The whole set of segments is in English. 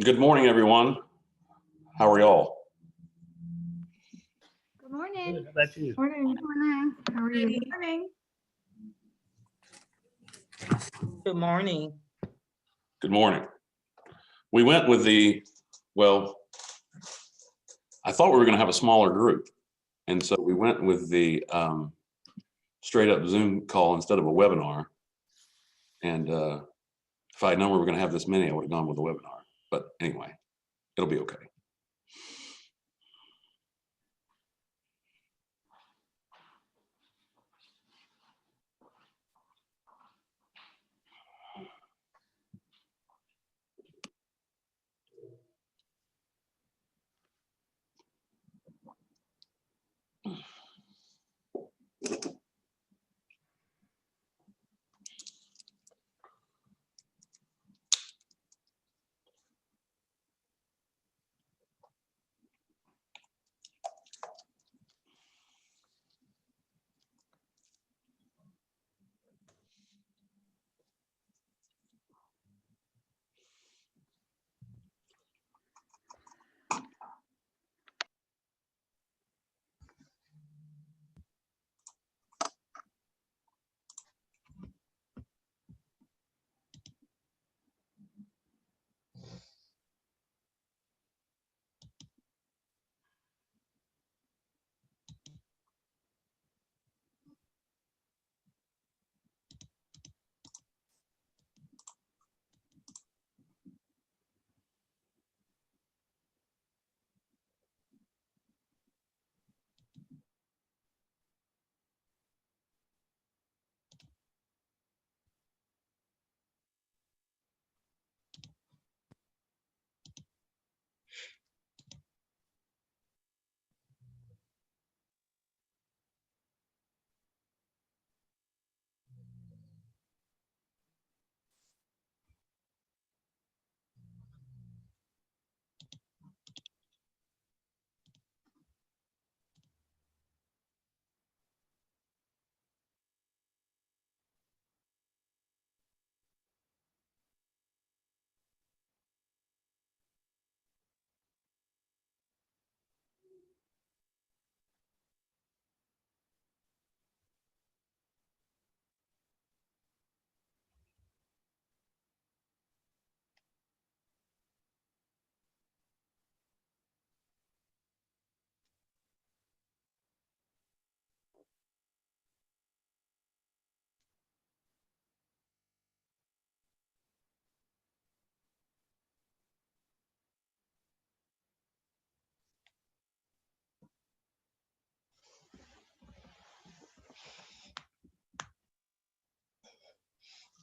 Good morning, everyone. How are y'all? Good morning. Good. How about you? Morning. Morning. How are you? Good morning. Good morning. Good morning. We went with well, I thought we were going to have a smaller group. And so we went with the straight up Zoom call instead of a webinar. And if I had known we were going to have this many, I would have gone with the webinar. But anyway, it'll be okay.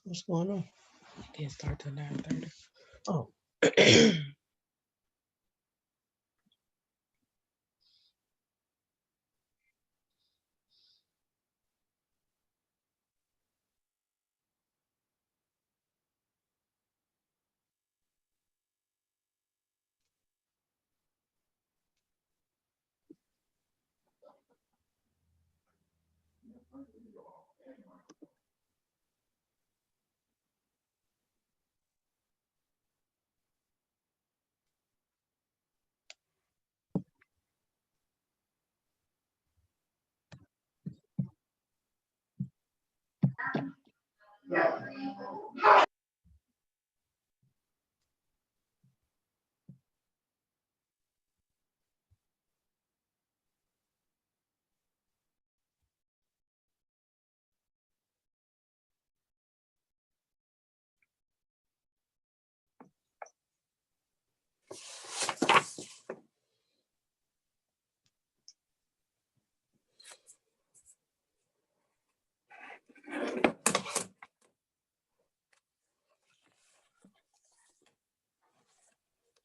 What's going on? Can't start till 9:30. Oh.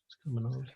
It's coming on.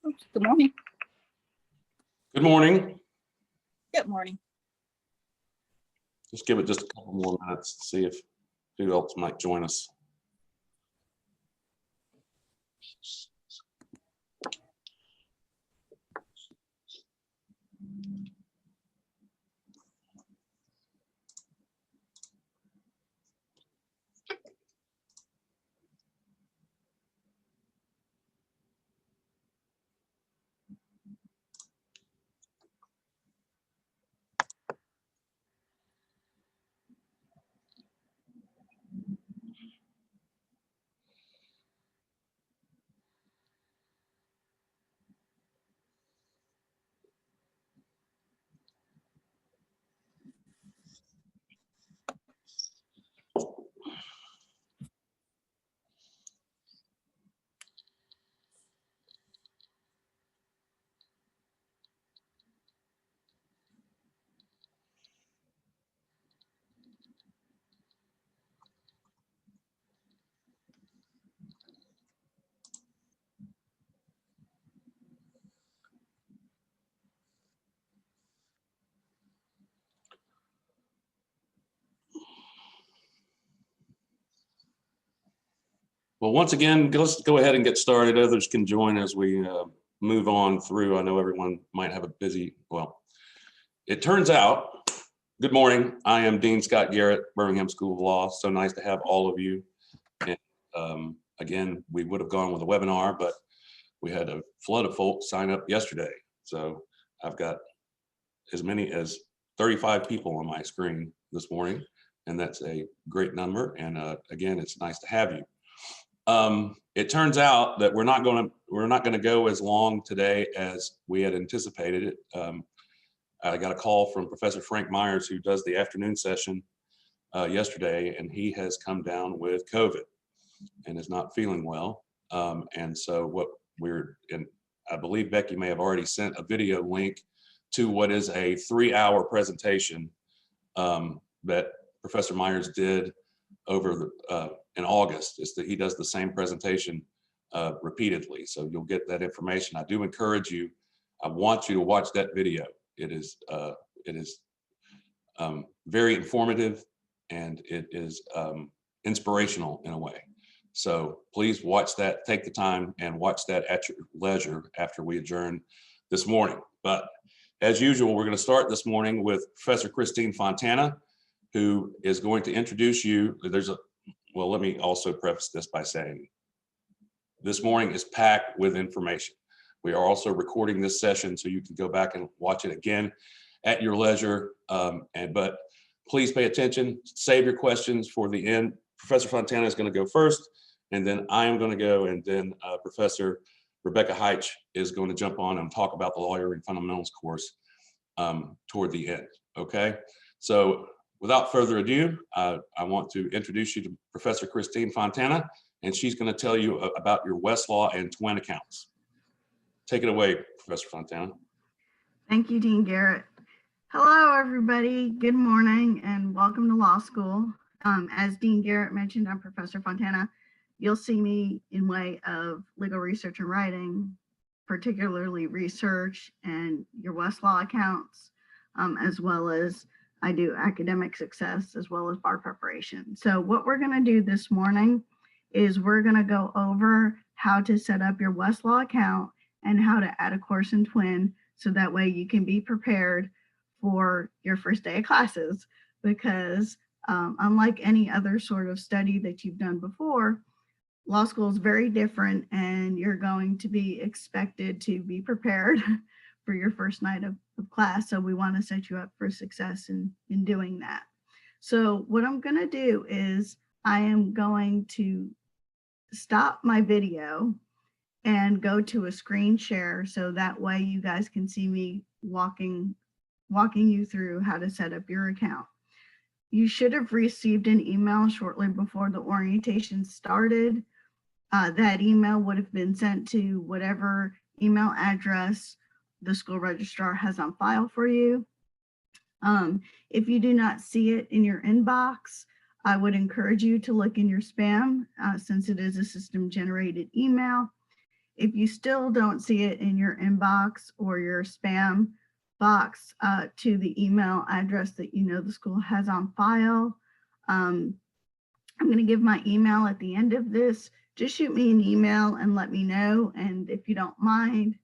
Oops, good morning. Good morning. Good morning. Just give it just a couple more minutes to see if who else might join us. Well, once again, let's go ahead and get started. Others can join as we move on through. I know everyone might have a busy, well, it turns out, good morning. I am Dean Scott Garrett, Birmingham School of Law. So nice to have all of you. And again, we would have gone with a webinar, but we had a flood of folks sign up yesterday. So I've got as many as 35 people on my screen this morning, and that's a great number. And again, it's nice to have you. It turns out that we're not going to go as long today as we had anticipated it. I got a call from Professor Frank Myers, who does the afternoon session yesterday, and he has come down with COVID and is not feeling well. And so what I believe Becky may have already sent a video link to what is a 3-hour presentation that Professor Myers did over in August. Is that he does the same presentation repeatedly, so you'll get that information. I do encourage you. I want you to watch that video. It is very informative, and it is inspirational in a way. So please watch that. Take the time and watch that at your leisure after we adjourn this morning. But as usual, we're going to start this morning with Professor Christine Fontana, who is going to introduce you. Well, let me also preface this by saying this morning is packed with information. We are also recording this session so you can go back and watch it again at your leisure. But please pay attention, save your questions for the end. Professor Fontana is going to go first, and then I am going to go, and then Professor Rebecca Heitch is going to jump on and talk about the Lawyering Fundamentals course toward the end, okay? So without further ado, I want to introduce you to Professor Christine Fontana, and she's going to tell you about your Westlaw and Twin accounts. Take it away, Professor Fontana. Thank you, Dean Garrett. Hello, everybody. Good morning and welcome to law school. As Dean Garrett mentioned, I'm Professor Fontana. You'll see me in way of legal research and writing, particularly research and your Westlaw accounts, as well as I do academic success as well as bar preparation. So what we're going to do this morning is we're going to go over how to set up your Westlaw account and how to add a course in Twin, so that way you can be prepared for your first day of classes. Because unlike any other sort of study that you've done before, law school is very different, and you're going to be expected to be prepared for your first night of class. So we want to set you up for success in doing that. So what I'm going to do is I am going to stop my video and go to a screen share, so that way you guys can see me walking you through how to set up your account. You should have received an email shortly before the orientation started. That email would have been sent to whatever email address the school registrar has on file for you. If you do not see it in your inbox, I would encourage you to look in your spam, since it is a system generated email. If you still don't see it in your inbox or your spam box to the email address that you know the school has on file, I'm going to give my email at the end of this. Just shoot me an email and let me know. And if you don't mind,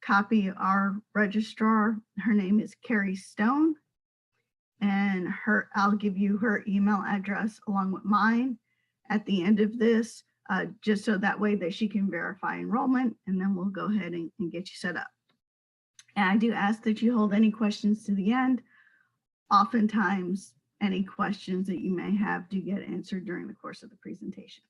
copy our registrar. Her name is Carrie Stone. And I'll give you her email address along with mine at the end of this, just so that way that she can verify enrollment, and then we'll go ahead and get you set up. And I do ask that you hold any questions to the end. Oftentimes, any questions that you may have do get answered during the course of the presentation.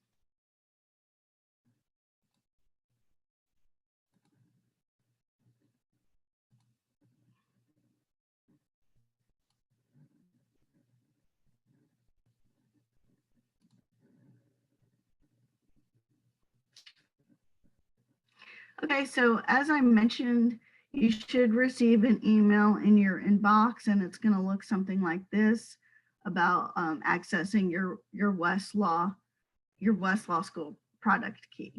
Okay, so as I mentioned, you should receive an email in your inbox, and it's going to look something like this about accessing your Westlaw School product key.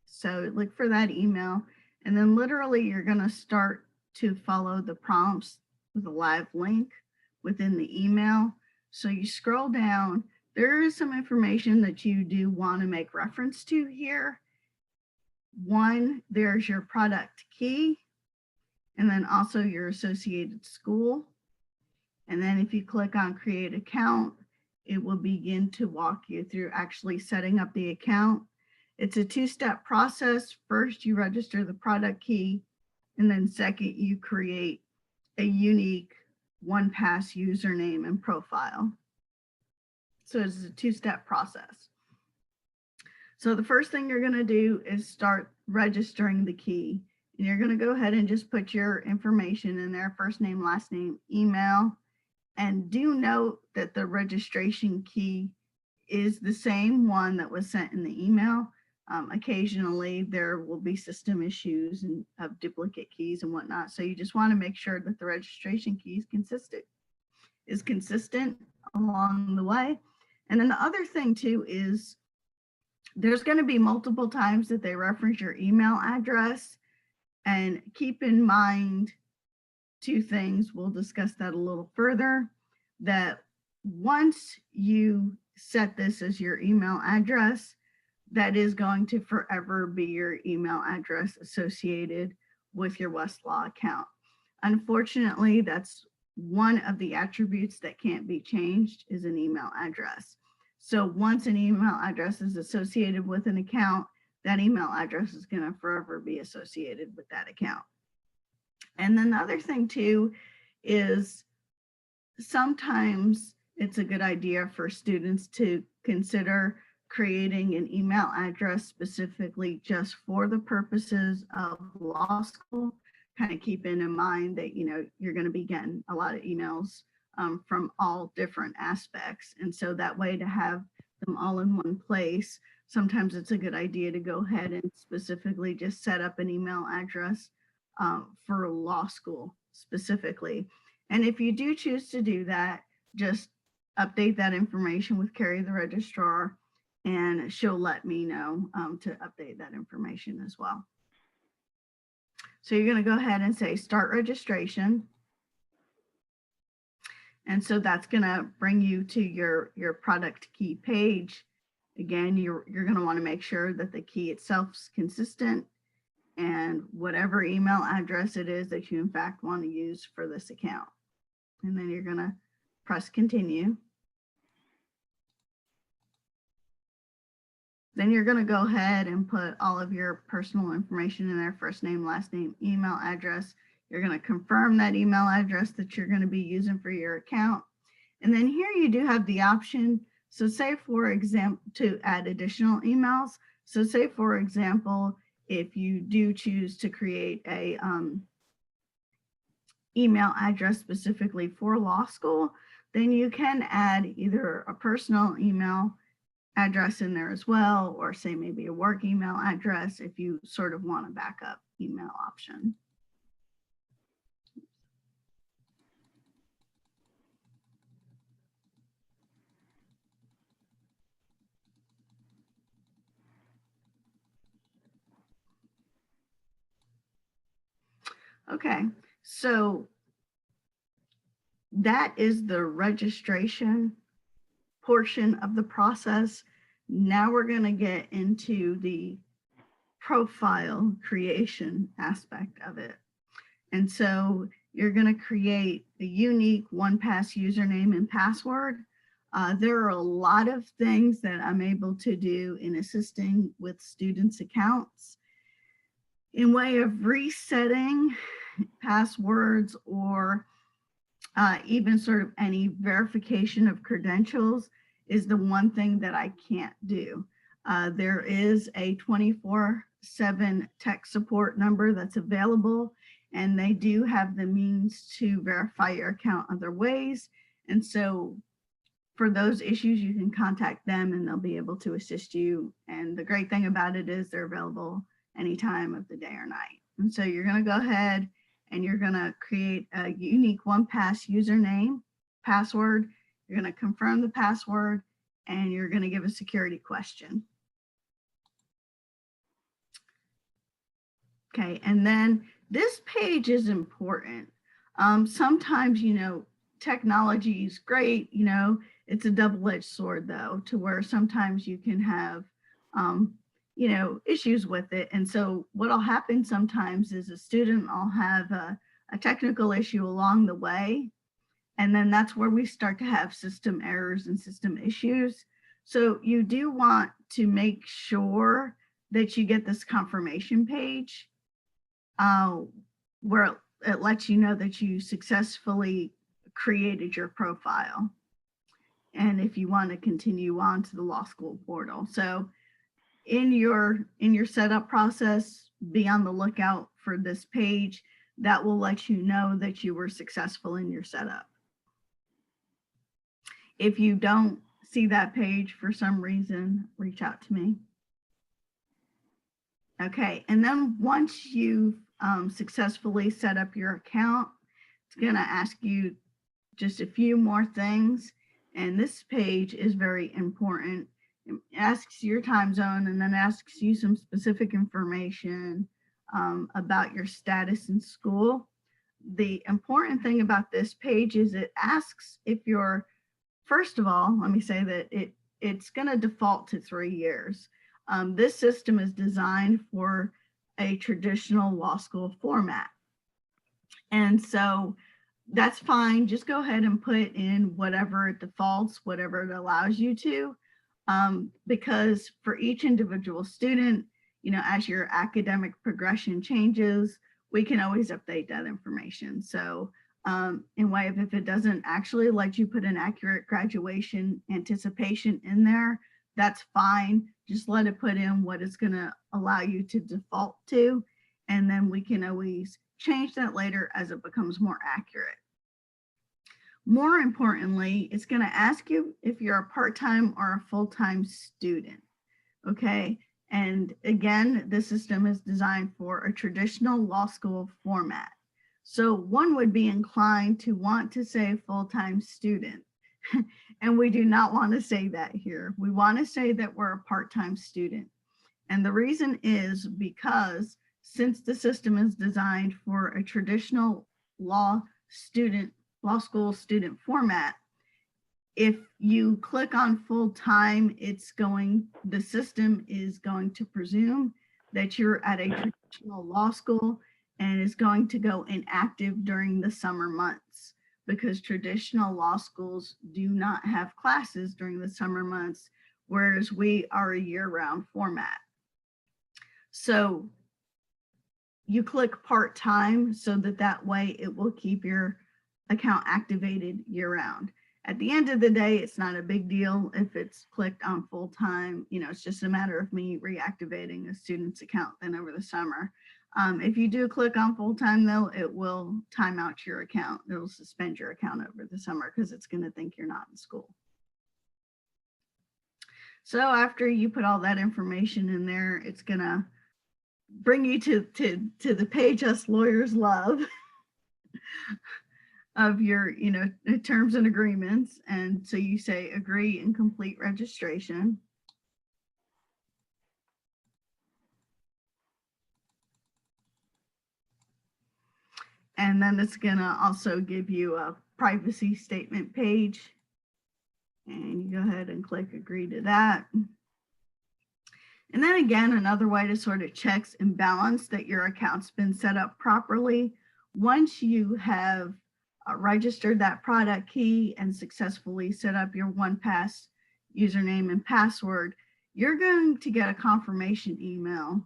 So look for that email, and then literally you're going to start to follow the prompts with a live link within the email. So you scroll down, there is some information that you do want to make reference to here. One, there's your product key, and then also your associated school. And then if you click on create account, it will begin to walk you through actually setting up the account. It's a two-step process. First, you register the product key, and then second, you create a unique one-pass username and profile. So it's a two-step process. So the first thing you're going to do is start registering the key. And you're going to go ahead and just put your information in there, first name, last name, email. And do note that the registration key is the same one that was sent in the email. Occasionally there will be system issues and of duplicate keys and whatnot. So you just want to make sure that the registration key is consistent along the way. And then the other thing too is there's going to be multiple times that they reference your email address, and keep in mind two things. We'll discuss that a little further, that once you set this as your email address, that is going to forever be your email address associated with your Westlaw account. Unfortunately, that's one of the attributes that can't be changed, is an email address. So once an email address is associated with an account, that email address is going to forever be associated with that account. And then the other thing too is sometimes it's a good idea for students to consider creating an email address specifically just for the purposes of law school, kind of keeping in mind that, you know, you're going to be getting a lot of emails from all different aspects. And so that way, to have them all in one place, sometimes it's a good idea to go ahead and specifically just set up an email address for law school specifically. And if you do choose to do that, just update that information with Carrie, the registrar, and she'll let me know to update that information as well. So you're going to go ahead and say start registration. And so that's going to bring you to your product key page. Again, you're going to want to make sure that the key itself is consistent, and whatever email address it is that you in fact want to use for this account. And then you're going to press continue. Then you're going to go ahead and put all of your personal information in there, first name, last name, email address. You're going to confirm that email address that you're going to be using for your account. And then here you do have the option. So say, for example, to add additional emails. So say, for example, if you do choose to create a email address specifically for law school, then you can add either a personal email address in there as well, or say maybe a work email address if you sort of want a backup email option. Okay, so that is the registration portion of the process. Now we're going to get into the profile creation aspect of it. And so you're going to create a unique OnePass username and password. There are a lot of things that I'm able to do in assisting with students' accounts in way of resetting passwords or even sort of any verification of credentials is the one thing that I can't do. There is a 24/7 tech support number that's available, and they do have the means to verify your account other ways. And so for those issues, you can contact them and they'll be able to assist you. And the great thing about it is they're available any time of the day or night. And so you're going to go ahead and you're going to create a unique OnePass username, password. You're going to confirm the password and you're going to give a security question. Okay, and then this page is important. Sometimes, technology is great, it's a double-edged sword though, to where sometimes you can have, issues with it. And so what'll happen sometimes is a student will have a technical issue along the way. And then that's where we start to have system errors and system issues. So you do want to make sure that you get this confirmation page where it lets you know that you successfully created your profile. And if you want to continue on to the law school portal. So in your setup process, be on the lookout for this page that will let you know that you were successful in your setup. If you don't see that page for some reason, reach out to me. Okay, and then once you've successfully set up your account, it's going to ask you just a few more things. And this page is very important. It asks your time zone and then asks you some specific information about your status in school. The important thing about this page is it asks if you're, first of all, let me say that it's going to default to 3 years. This system is designed for a traditional law school format. And so that's fine. Just go ahead and put in whatever it defaults, whatever it allows you to, because for each individual student, as your academic progression changes, we can always update that information. So in way of if it doesn't actually let you put an accurate graduation anticipation in there, that's fine. Just let it put in what it's going to allow you to default to. And then we can always change that later as it becomes more accurate. More importantly, it's going to ask you if you're a part-time or a full-time student. Okay. And again, this system is designed for a traditional law school format. So one would be inclined to want to say full-time student. And we do not want to say that here. We want to say that we're a part-time student. And the reason is because since the system is designed for a traditional law school student format, if you click on full-time, the system is going to presume that you're at a traditional law school and is going to go inactive during the summer months, because traditional law schools do not have classes during the summer months, whereas we are a year-round format. So you click part-time so that way it will keep your account activated year-round. At the end of the day, it's not a big deal if it's clicked on full-time. It's just a matter of me reactivating a student's account then over the summer. If you do click on full-time though, it will time out your account. It will suspend your account over the summer because it's going to think you're not in school. So after you put all that information in there, it's going to bring you to the page us lawyers love of your, terms and agreements. And so you say agree and complete registration. And then it's gonna also give you a privacy statement page. And you go ahead and click agree to that. And then again, another way to sort of checks and balance that your account's been set up properly. Once you have registered that product key and successfully set up your 1Pass username and password, you're going to get a confirmation email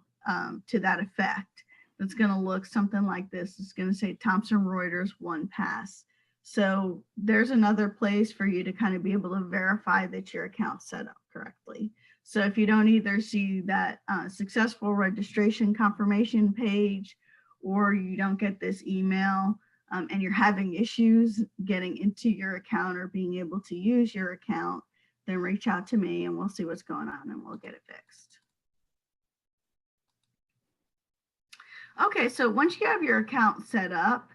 to that effect. That's going to look something like this. It's going to say Thomson Reuters 1Pass. So there's another place for you to kind of be able to verify that your account's set up correctly. So if you don't either see that successful registration confirmation page, or you don't get this email and you're having issues getting into your account or being able to use your account, then reach out to me and we'll see what's going on and we'll get it fixed. Okay, so once you have your account set up,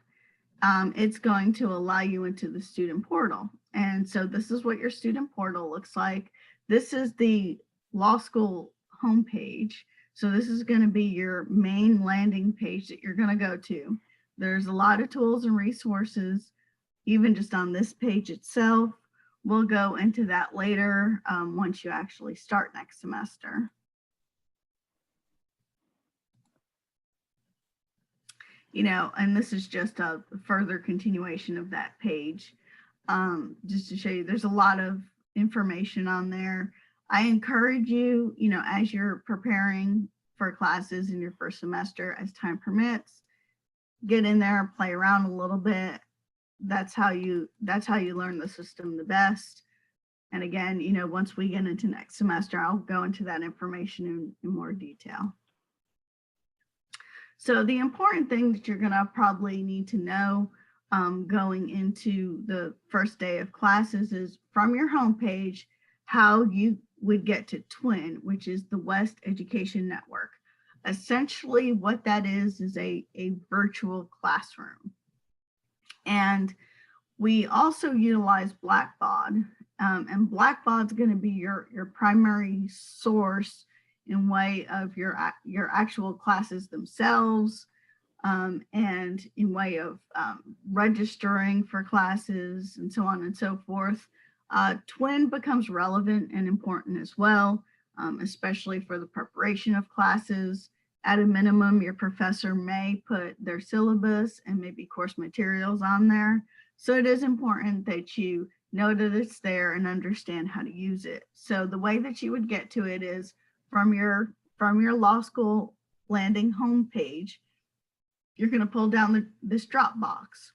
it's going to allow you into the student portal. And so this is what your student portal looks like. This is the law school homepage. So this is going to be your main landing page that you're going to go to. There's a lot of tools and resources, even just on this page itself. We'll go into that later once you actually start next semester. You know, and this is just a further continuation of that page. Just to show you, there's a lot of information on there. I encourage you, you know, as you're preparing for classes in your first semester, as time permits, get in there, play around a little bit. That's how you learn the system the best. And again, you know, once we get into next semester, I'll go into that information in more detail. So the important thing that you're gonna probably need to know going into the first day of classes is from your homepage, how you would get to TWIN, which is the West Education Network. Essentially what that is a virtual classroom. And we also utilize Blackbaud, and Blackbaud's going to be your primary source in way of your actual classes themselves, and in way of registering for classes and so on and so forth. TWIN becomes relevant and important as well, especially for the preparation of classes. At a minimum, your professor may put their syllabus and maybe course materials on there. So it is important that you know that it's there and understand how to use it. So the way that you would get to it is from your law school landing homepage. You're going to pull down this drop box,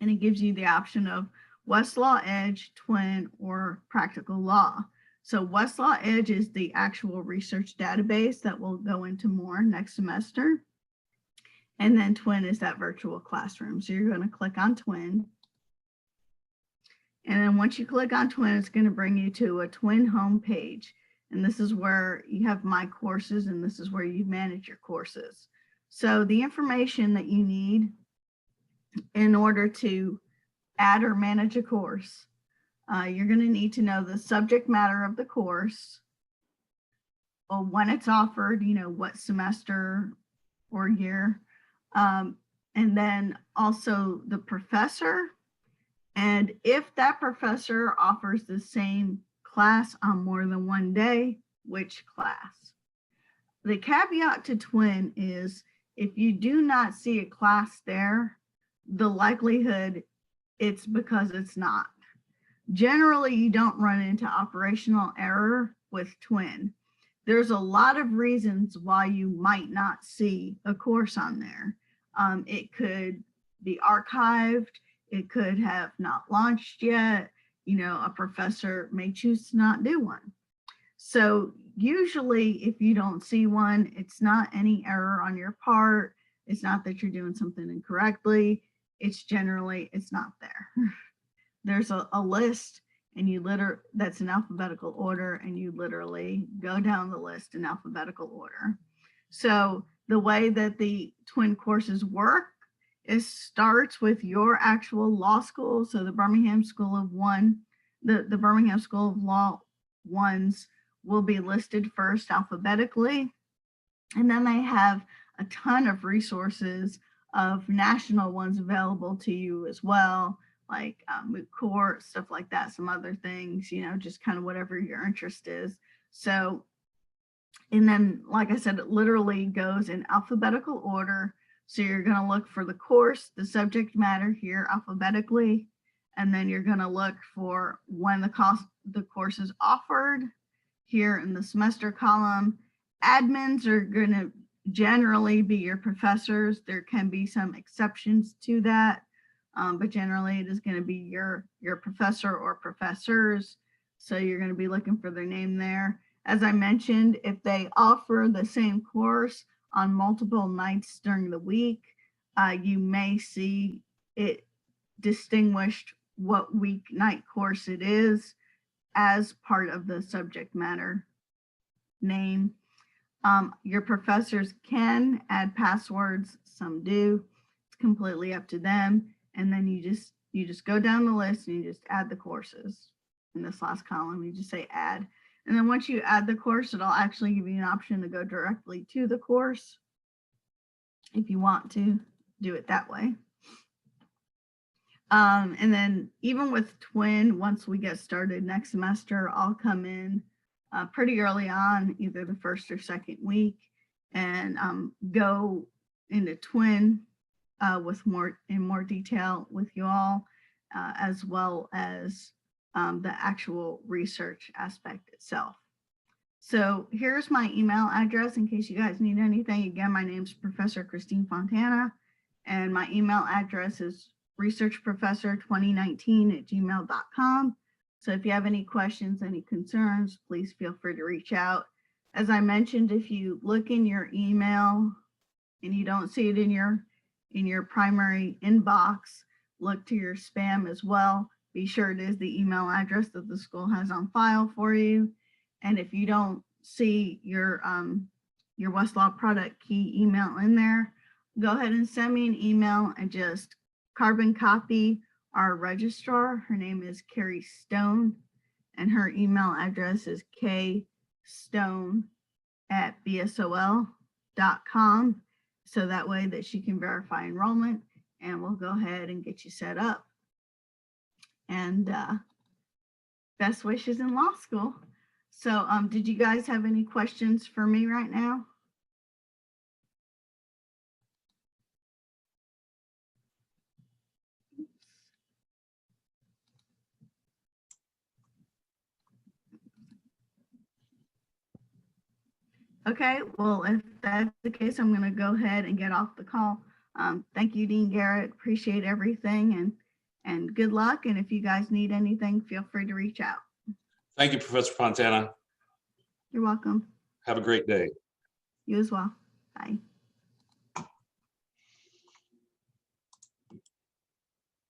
and it gives you the option of Westlaw Edge, TWIN, or Practical Law. So Westlaw Edge is the actual research database that we'll go into more next semester. And then TWIN is that virtual classroom. So you're going to click on TWIN. And then once you click on TWIN, it's going to bring you to a TWIN homepage. And this is where you have my courses, and this is where you manage your courses. So the information that you need in order to add or manage a course, you're going to need to know the subject matter of the course, or when it's offered, you know, what semester or year, and then also the professor. And if that professor offers the same class on more than one day, which class? The caveat to TWIN is if you do not see a class there, the likelihood it's because it's not. Generally, you don't run into operational error with TWIN. There's a lot of reasons why you might not see a course on there. It could be archived. It could have not launched yet. You know, a professor may choose to not do one. So usually if you don't see one, it's not any error on your part. It's not that you're doing something incorrectly. It's generally, it's not there. There's a list, and that's in alphabetical order, and you literally go down the list in alphabetical order. So the way that the TWIN courses work is starts with your actual law school. So the Birmingham School of the Birmingham School of Law ones will be listed first alphabetically. And then they have a ton of resources of national ones available to you as well, like moot court, stuff like that, some other things, just kind of whatever your interest is. So, and then, like I said, it literally goes in alphabetical order. So you're going to look for the course, the subject matter here alphabetically, and then you're going to look for when the course is offered here in the semester column. Admins are going to generally be your professors. There can be some exceptions to that, but generally it is going to be your professor or professors. So you're going to be looking for their name there. As I mentioned, if they offer the same course on multiple nights during the week, you may see it distinguished what weeknight course it is as part of the subject matter name. Your professors can add passwords, some do. It's completely up to them. And then you just go down the list and you just add the courses. In this last column, you just say add. And then once you add the course, it'll actually give you an option to go directly to the course if you want to do it that way. And then even with Twin, once we get started next semester, I'll come in pretty early on, either the first or second week, and go into Twin with more detail with you all, as well as the actual research aspect itself. So here's my email address in case you guys need anything. Again, my name's Professor Christine Fontana, and my email address is researchprofessor2019@gmail.com. So if you have any questions, any concerns, please feel free to reach out. As I mentioned, if you look in your email and you don't see it in your primary inbox, look to your spam as well. Be sure it is the email address that the school has on file for you. And if you don't see your Westlaw product key email in there, go ahead and send me an email and just carbon copy our registrar. Her name is Carrie Stone, and her email address is kstone@bsol.com. So that way that she can verify enrollment, and we'll go ahead and get you set up. And best wishes in law school. So did you guys have any questions for me right now? Okay, well, if that's the case, I'm going to go ahead and get off the call. Thank you, Dean Garrett. Appreciate everything, and good luck. And if you guys need anything, feel free to reach out. Thank you, Professor Fontana. You're welcome. Have a great day. You as well. Bye.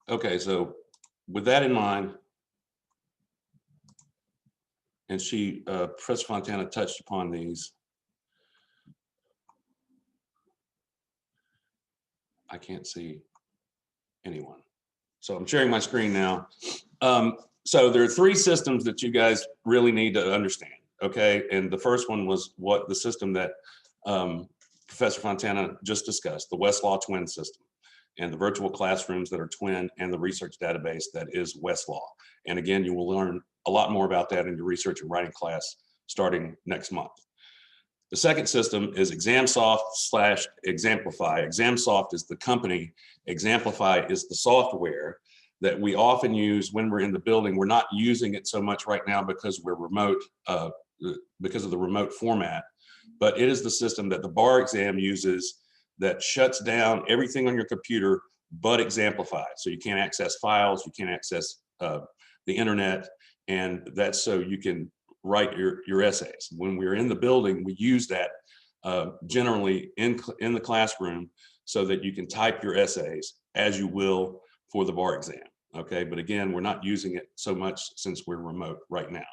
Okay, so with that in mind, and Professor Fontana touched upon these. I can't see anyone. So I'm sharing my screen now. So there are three systems that you guys really need to understand, okay? And the first one was the system that Professor Fontana just discussed, the Westlaw Twin system, and the virtual classrooms that are Twin, and the research database that is Westlaw. And again, you will learn a lot more about that in your research and writing class starting next month. The second system is ExamSoft/Exemplify. ExamSoft is the company. Exemplify is the software that we often use when we're in the building. We're not using it so much right now because we're remote, because of the remote format, but it is the system that the bar exam uses that shuts down everything on your computer but Exemplify. So you can't access files, you can't access the internet, and that's so you can write your essays. When we're in the building, we use that generally in the classroom so that you can type your essays as you will for the bar exam, okay? But again, we're not using it so much since we're remote right now.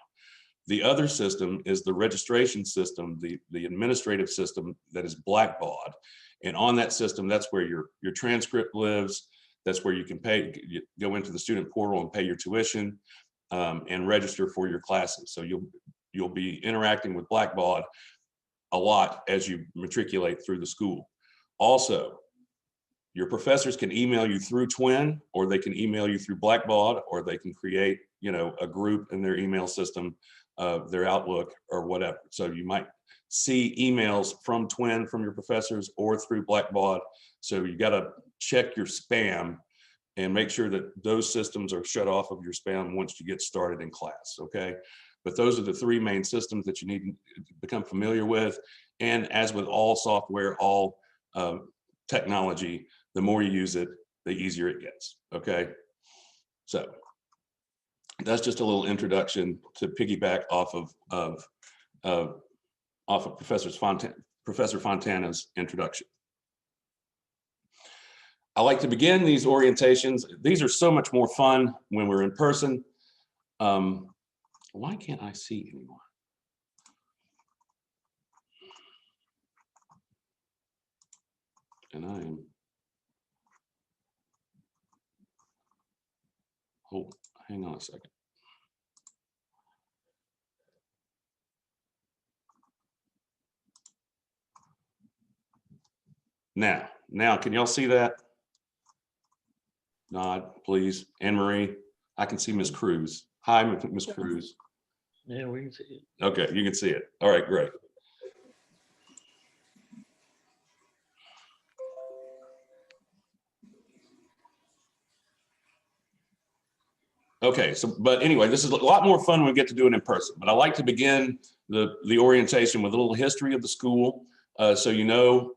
The other system is the registration system, the administrative system that is Blackbaud. And on that system, that's where your transcript lives. That's where you can go into the student portal and pay your tuition and register for your classes. So you'll be interacting with Blackbaud a lot as you matriculate through the school. Also, Your professors can email you through Twin, or they can email you through Blackbaud, or they can create, a group in their email system, their Outlook or whatever. So you might see emails from Twin from your professors or through Blackbaud. So you got to check your spam and make sure that those systems are shut off of your spam once you get started in class, okay? But those are the three main systems that you need to become familiar with. And as with all software, all technology, the more you use it, the easier it gets, okay? So that's just a little introduction to piggyback off of Professor Fontana's introduction. I like to begin these orientations. These are so much more fun when we're in person. Why can't I see anymore? And I am, hang on a second. Now, can y'all see that? Nod, please. Anne Marie, I can see Miss Cruz. Hi, Miss Cruz. Yeah, we can see it. Okay, you can see it. All right, great. Okay, but anyway, this is a lot more fun when we get to do it in person. But I like to begin the orientation with a little history of the school, so you know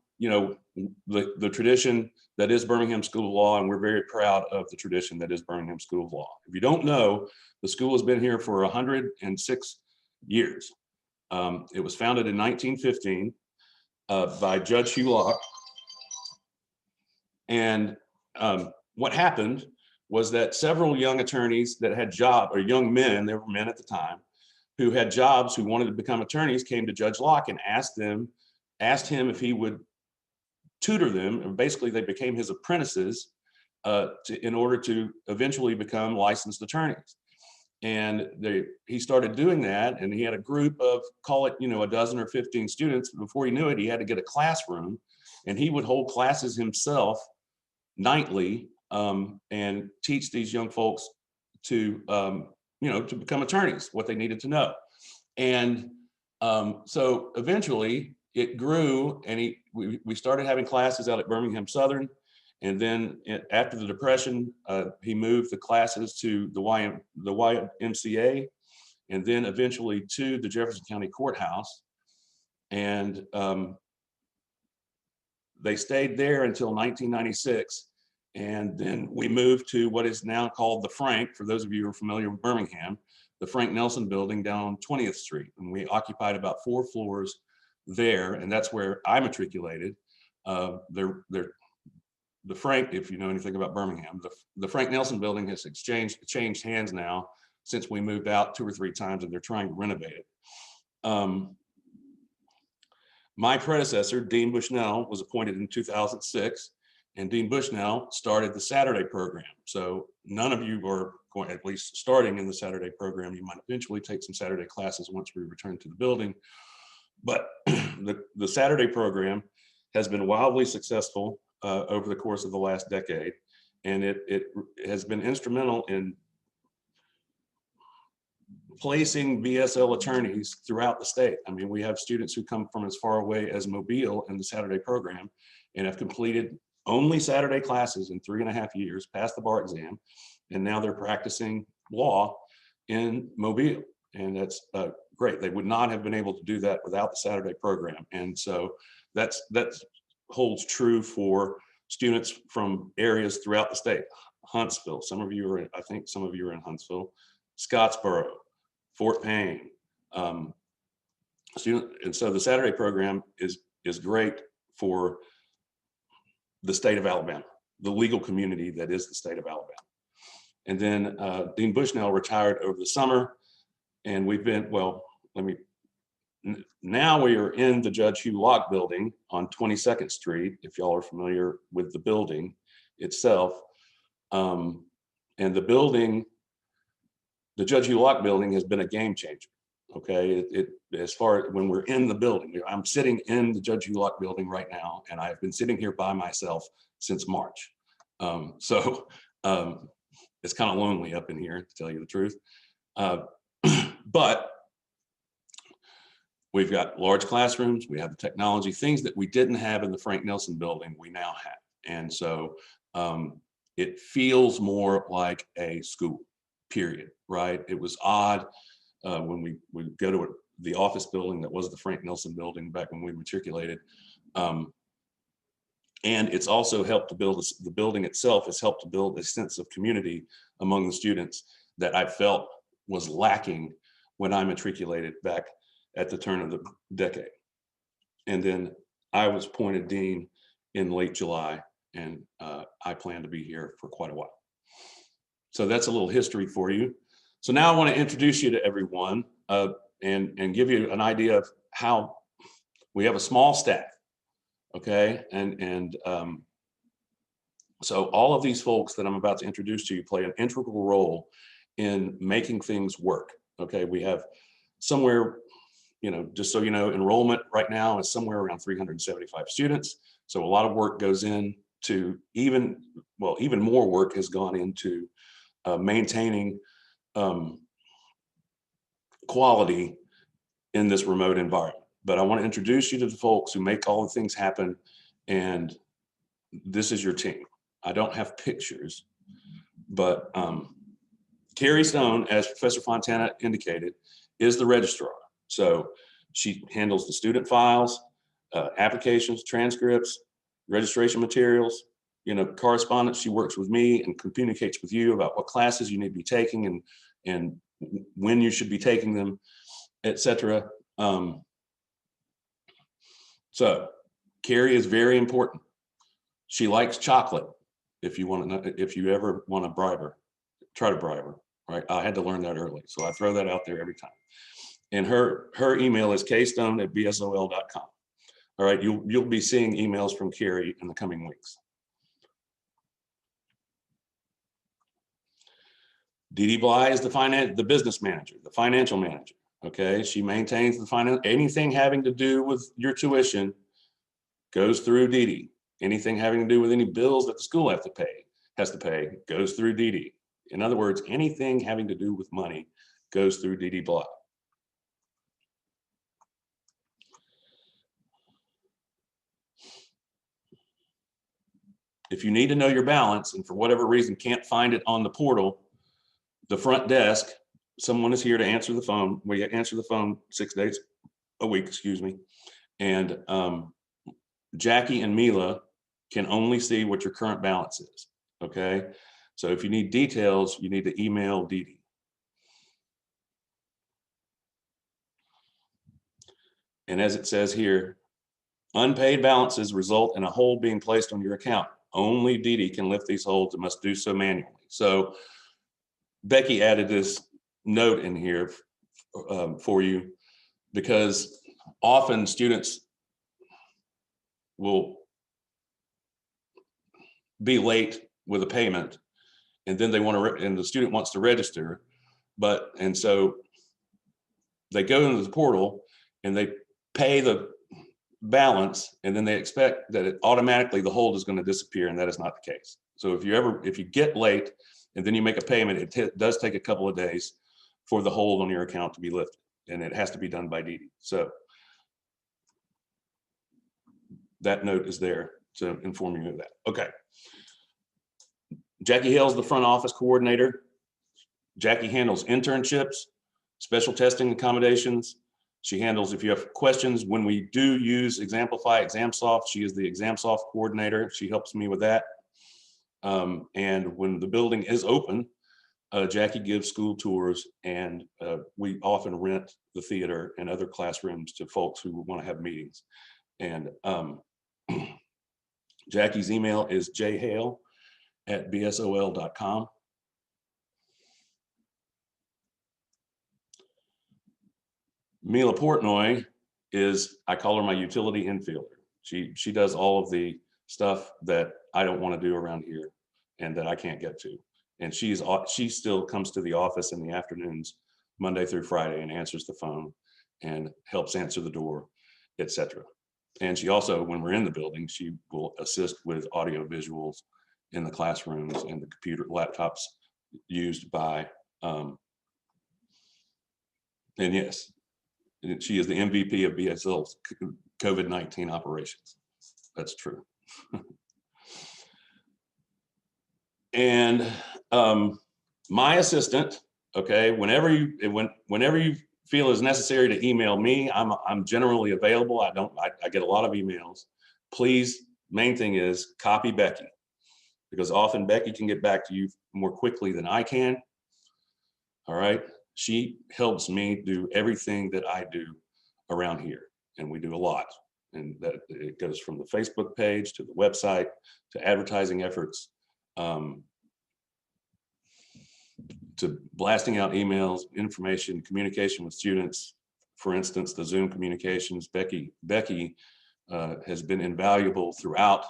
the tradition that is Birmingham School of Law, and we're very proud of the tradition that is Birmingham School of Law. If you don't know, the school has been here for 106 years. It was founded in 1915 by Judge Hugh Locke. And what happened was that several young attorneys that had jobs, or young men, they were men at the time, who had jobs, who wanted to become attorneys, came to Judge Locke and asked him if he would tutor them, and basically they became his apprentices in order to eventually become licensed attorneys. And he started doing that, and he had a group of, call it, a dozen or 15 students. Before he knew it, he had to get a classroom, and he would hold classes himself nightly and teach these young folks to, to become attorneys, what they needed to know. And so eventually it grew, and we started having classes out at Birmingham Southern. And then after the Depression, he moved the classes to the YMCA, and then eventually to the Jefferson County Courthouse. And they stayed there until 1996. And then we moved to what is now called the Frank, for those of you who are familiar with Birmingham, the Frank Nelson building down on 20th Street. And we occupied about 4 floors there, and that's where I matriculated. The Frank, if you know anything about Birmingham, the Frank Nelson building has changed hands now since we moved out 2 or 3 times, and they're trying to renovate it. My predecessor, Dean Bushnell, was appointed in 2006, and Dean Bushnell started the Saturday program. So none of you are going, at least starting in the Saturday program. You might eventually take some Saturday classes once we return to the building. But the Saturday program has been wildly successful over the course of the last decade, and it has been instrumental in placing BSL attorneys throughout the state. I mean, we have students who come from as far away as Mobile in the Saturday program and have completed only Saturday classes in 3.5 years, passed the bar exam, and now they're practicing law in Mobile. And that's great. They would not have been able to do that without the Saturday program. And so that holds true for students from areas throughout the state. Huntsville, I think some of you are in Huntsville, Scottsboro, Fort Payne. And so the Saturday program is great for the state of Alabama, the legal community that is the state of Alabama. And then Dean Bushnell retired over the summer, and we've been, now we are in the Judge Hugh Locke building on 22nd Street, if y'all are familiar with the building itself. And the Judge Hugh Locke building has been a game changer. Okay, as far as when we're in the building, I'm sitting in the Judge Hulock building right now, and I've been sitting here by myself since March. So it's kind of lonely up in here, to tell you the truth. But we've got large classrooms, we have the technology, things that we didn't have in the Frank Nelson building, we now have. And so it feels more like a school, period, right? It was odd when we go to the office building that was the Frank Nelson building back when we matriculated. And it's also helped to build, the building itself has helped to build a sense of community among the students that I felt was lacking when I matriculated back at the turn of the decade. And then I was appointed dean in late July, and I plan to be here for quite a while. So that's a little history for you. So now I want to introduce you to everyone and give you an idea of how we have a small staff, okay? And so all of these folks that I'm about to introduce to you play an integral role in making things work, okay? We have somewhere, you know, just so you know, enrollment right now is somewhere around 375 students. So a lot of work goes into even more work has gone into maintaining quality in this remote environment. But I want to introduce you to the folks who make all the things happen, and this is your team. I don't have pictures, but Carrie Stone, as Professor Fontana indicated, is the registrar. So she handles the student files, applications, transcripts, registration materials, you know, correspondence. She works with me and communicates with you about what classes you need to be taking and when you should be taking them, etc. So Carrie is very important. She likes chocolate. If you want to know, if you ever want to bribe her, try to bribe her, right? I had to learn that early, so I throw that out there every time. And her email is kstone@bsol.com. All right, you'll be seeing emails from Carrie in the coming weeks. Dee Dee Bly is the business manager, the financial manager. Okay, she maintains the finance. Anything having to do with your tuition goes through Dee Dee. Anything having to do with any bills that the school has to pay goes through Dee Dee. In other words, anything having to do with money goes through Dee Dee Bly. If you need to know your balance and for whatever reason can't find it on the portal, the front desk, someone is here to answer the phone. We answer the phone 6 days a week, excuse me. And Jackie and Mila can only see what your current balance is, okay? So if you need details, you need to email Dee Dee. And as it says here, unpaid balances result in a hold being placed on your account. Only Dee Dee can lift these holds and must do so manually. So Becky added this note in here for you because often students will be late with a payment and then they want to, and the student wants to register, and so they go into the portal and they pay the balance and then they expect that it automatically the hold is going to disappear, and that is not the case. So if you get late and then you make a payment, it does take a couple of days for the hold on your account to be lifted, and it has to be done by Dee Dee. So that note is there to inform you of that. Okay. Jackie Hale's the front office coordinator. Jackie handles internships, special testing accommodations. She handles, if you have questions, when we do use Exemplify, ExamSoft, she is the ExamSoft coordinator. She helps me with that. And when the building is open, Jackie gives school tours, and we often rent the theater and other classrooms to folks who want to have meetings. And Jackie's email is jhale@bsol.com. Mila Portnoy is, I call her my utility infielder. She does all of the stuff that I don't want to do around here and that I can't get to. And she still comes to the office in the afternoons Monday through Friday and answers the phone and helps answer the door, etc. And she also, when we're in the building, she will assist with audio visuals in the classrooms and the computer laptops used by, and yes, she is the MVP of BSL's COVID-19 operations. That's true. And my assistant, okay, whenever you feel is necessary to email me, I'm generally available. I get a lot of emails. Please, main thing is copy Becky, because often Becky can get back to you more quickly than I can. All right. She helps me do everything that I do around here, and we do a lot. And that it goes from the Facebook page to the website to advertising efforts, to blasting out emails, information, communication with students. For instance, the Zoom communications. Becky has been invaluable throughout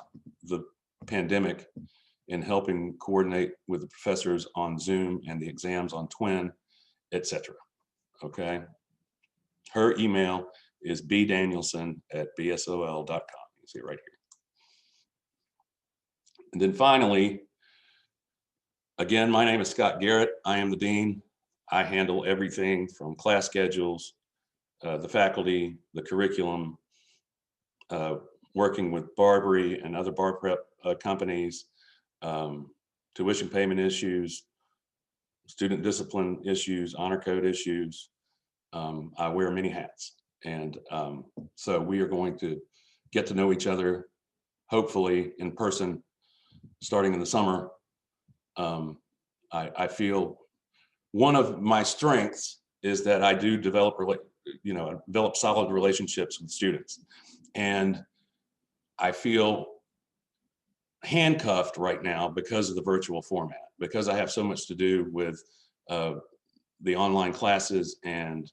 the pandemic in helping coordinate with the professors on Zoom and the exams on Twin, etc. Okay. Her email is bdanielson@bsol.com. You see it right here. And then finally, again, my name is Scott Garrett. I am the dean. I handle everything from class schedules, the faculty, the curriculum, working with Barbary and other bar prep companies, tuition payment issues, student discipline issues, honor code issues. I wear many hats. And so we are going to get to know each other, hopefully in person, starting in the summer. I feel one of my strengths is that I do develop solid relationships with students. And I feel handcuffed right now because of the virtual format, because I have so much to do with the online classes and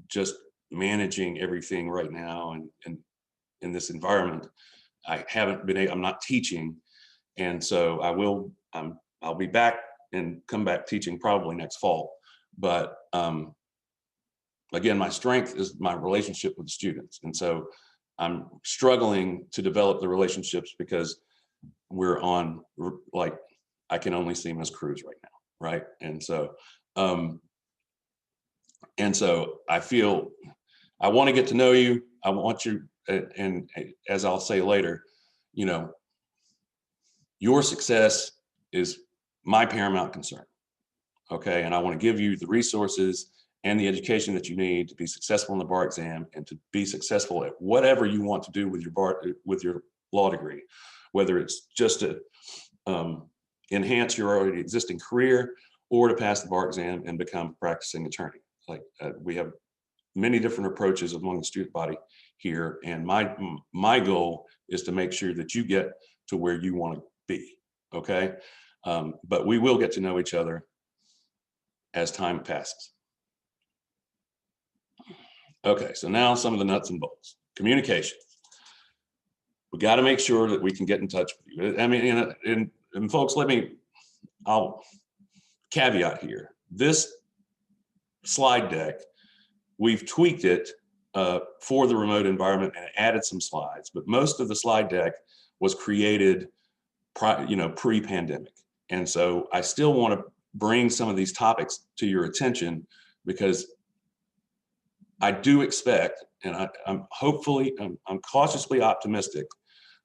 just managing everything right now. And in this environment, I'm not teaching. And so I'll be back and come back teaching probably next fall. But again, my strength is my relationship with students. And so I'm struggling to develop the relationships because we're on, like, I can only see Ms. Cruz right now, right? And so I feel I want to get to know you. I want you, and as I'll say later, your success is my paramount concern. Okay. And I want to give you the resources and the education that you need to be successful in the bar exam and to be successful at whatever you want to do with your law degree, whether it's just to enhance your already existing career or to pass the bar exam and become a practicing attorney. Like we have many different approaches among the student body here. And my goal is to make sure that you get to where you want to be. Okay. But we will get to know each other as time passes. Okay, so now some of the nuts and bolts. Communication. We got to make sure that we can get in touch with you. I mean, and folks, I'll caveat here. This slide deck, we've tweaked it for the remote environment and added some slides, but most of the slide deck was created pre-pandemic. And so I still want to bring some of these topics to your attention because I do expect, and I'm cautiously optimistic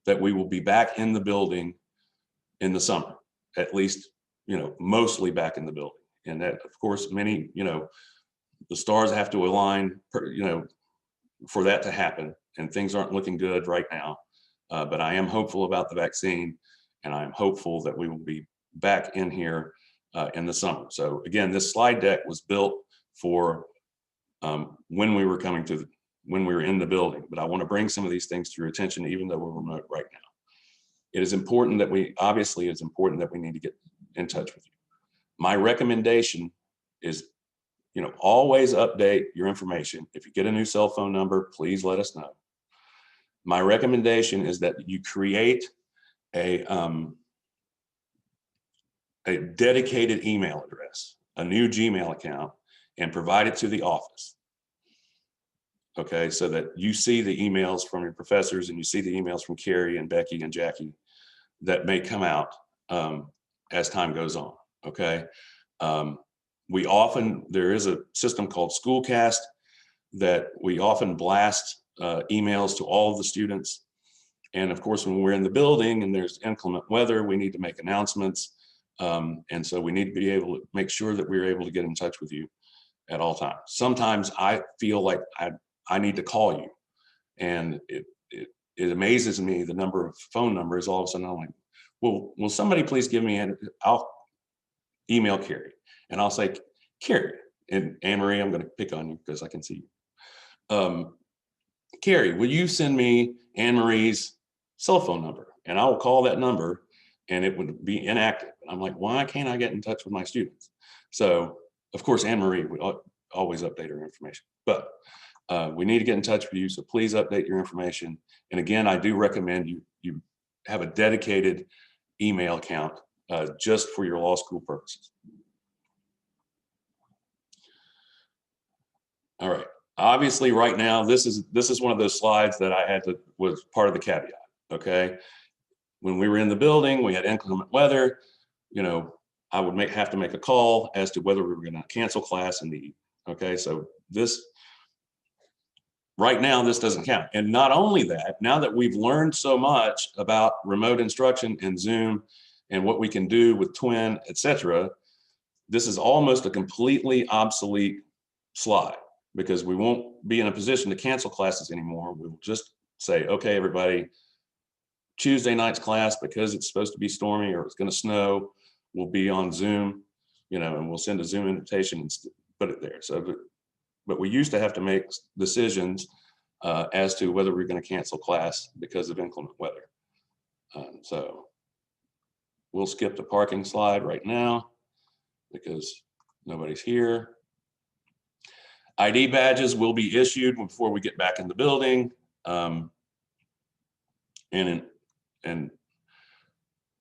that we will be back in the building in the summer, at least, mostly back in the building. And that, of course, many, the stars have to align, for that to happen. And things aren't looking good right now. But I am hopeful about the vaccine, and I'm hopeful that we will be back in here in the summer. So again, this slide deck was built for when we were in the building, but I want to bring some of these things to your attention, even though we're remote right now. It is important that we need to get in touch with you. My recommendation is, always update your information. If you get a new cell phone number, please let us know. My recommendation is that you create a dedicated email address. a new Gmail account and provide it to the office. Okay, so that you see the emails from your professors and you see the emails from Carrie and Becky and Jackie that may come out as time goes on. Okay. There is a system called Schoolcast that we often blast emails to all of the students. And of course, when we're in the building and there's inclement weather, we need to make announcements. And so we need to be able to make sure that we're able to get in touch with you at all times. Sometimes I feel like I need to call you, and it amazes me the number of phone numbers. All of a sudden I'm like, well, will somebody please give me I'll email Carrie, and I'll say, Carrie, and Anne-Marie, I'm going to pick on you because I can see you. Carrie, will you send me Anne-Marie's cell phone number? And I will call that number and it would be inactive. I'm like, why can't I get in touch with my students? So of course, Anne-Marie would always update her information, but we need to get in touch with you. So please update your information. And again, I do recommend you have a dedicated email account just for your law school purposes. All right. Obviously, right now, this is one of those slides that was part of the caveat. Okay. When we were in the building, we had inclement weather. You know, I would have to make a call as to whether we were going to cancel class in the evening. Okay. So right now, this doesn't count. And not only that, now that we've learned so much about remote instruction and Zoom and what we can do with Twin, etc., this is almost a completely obsolete slide, because we won't be in a position to cancel classes anymore. We'll just say, okay, everybody, Tuesday night's class, because it's supposed to be stormy or it's going to snow, will be on Zoom, you know, and we'll send a Zoom invitation and put it there. So, but we used to have to make decisions as to whether we're going to cancel class because of inclement weather. So we'll skip the parking slide right now because nobody's here. ID badges will be issued before we get back in the building. And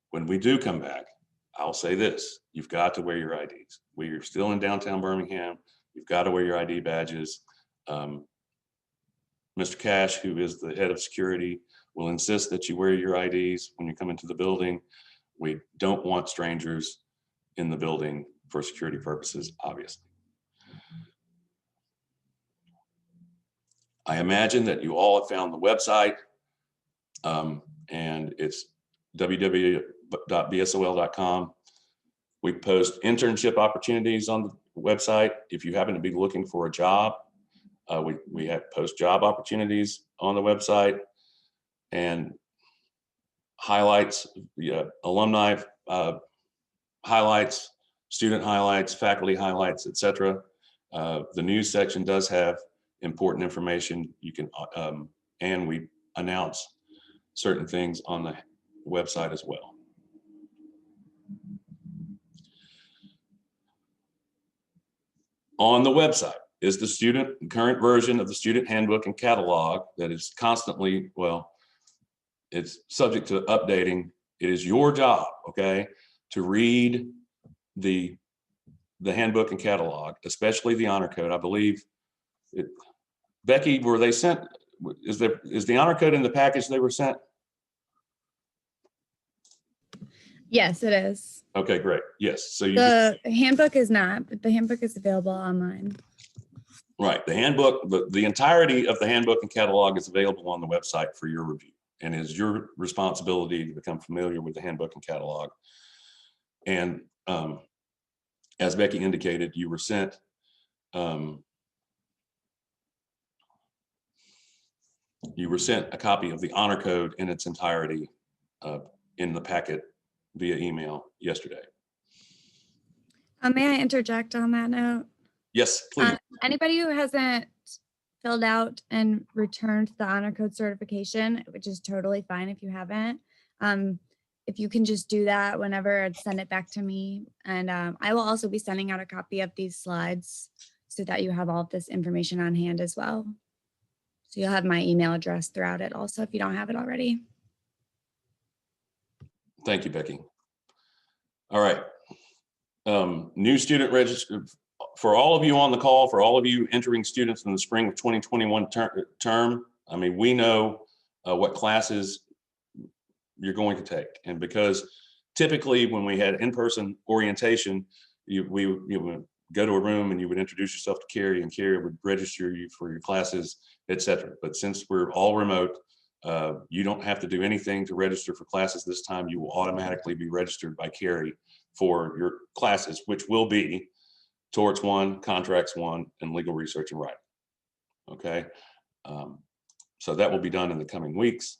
when we do come back, I'll say this: you've got to wear your IDs. We're still in downtown Birmingham. You've got to wear your ID badges. Mr. Cash, who is the head of security, will insist that you wear your IDs when you come into the building. We don't want strangers in the building for security purposes, obviously. I imagine that you all have found the website, and it's www.bsol.com. We post internship opportunities on the website. If you happen to be looking for a job, we have post job opportunities on the website, and highlights, alumni highlights, student highlights, faculty highlights, etc. The news section does have important information. You can, and we announce certain things on the website as well. On the website is the current version of the student handbook and catalog that is constantly, well, it's subject to updating. It is your job, okay, to read the handbook and catalog, especially the honor code. I believe Becky, were they sent? Is the honor code in the package they were sent? Yes, it is. Okay, great. Yes. So The handbook is not, but the handbook is available online. Right. The handbook, the entirety of the handbook and catalog is available on the website for your review, and it is your responsibility to become familiar with the handbook and catalog. And as Becky indicated, you were sent a copy of the honor code in its entirety in the packet via email yesterday. May I interject on that note? Yes, please. Anybody who hasn't filled out and returned the honor code certification, which is totally fine if you haven't, if you can just do that whenever and send it back to me. And I will also be sending out a copy of these slides so that you have all of this information on hand as well. So you'll have my email address throughout it also if you don't have it already. Thank you, Becky. All right. New student register, for all of you on the call, for all of you entering students in the spring of 2021 term, I mean, we know what classes you're going to take. And because typically when we had in-person orientation, you would go to a room and you would introduce yourself to Carrie, and Carrie would register you for your classes, etc. But since we're all remote, you don't have to do anything to register for classes this time. You will automatically be registered by Carrie for your classes, which will be Torts 1, Contracts 1, and Legal Research and Writing. Okay, so that will be done in the coming weeks.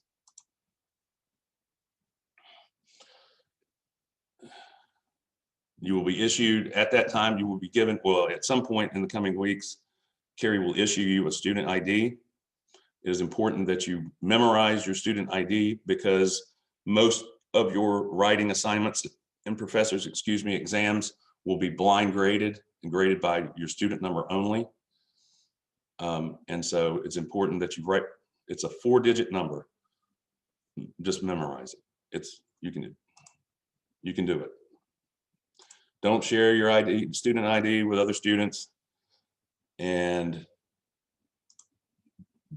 You will be issued, at that time, you will be given, well, at some point in the coming weeks, Carrie will issue you a student ID. It is important that you memorize your student ID because most of your writing assignments and professors, exams will be blind graded and graded by your student number only. And so it's important that you write, it's a 4-digit number. Just memorize it. You can do it. Don't share your ID, student ID, with other students. And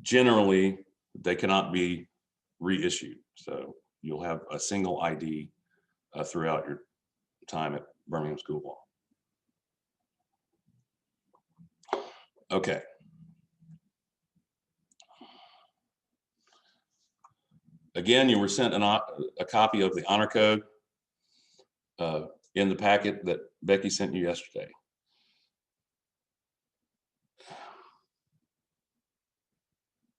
generally, they cannot be reissued. So you'll have a single ID throughout your time at Birmingham School of Law. Okay. Again, you were sent a copy of the honor code in the packet that Becky sent you yesterday.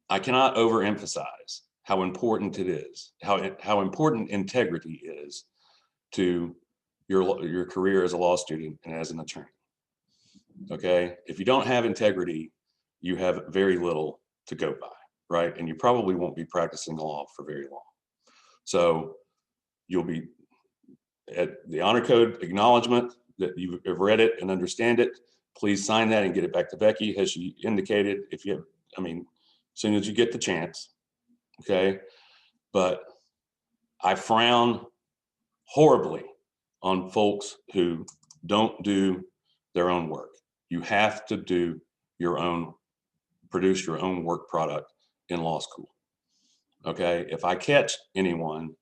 I cannot overemphasize how important it is, how important integrity is to your career as a law student and as an attorney. Okay, if you don't have integrity, you have very little to go by, right? And you probably won't be practicing law for very long. So you'll be at the honor code acknowledgement that you have read it and understand it. Please sign that and get it back to Becky, as she indicated. If you have, I mean, as soon as you get the chance, okay? But I frown horribly on folks who don't do their own work. You have to do your own, produce your own work product in law school, okay? If I catch anyone,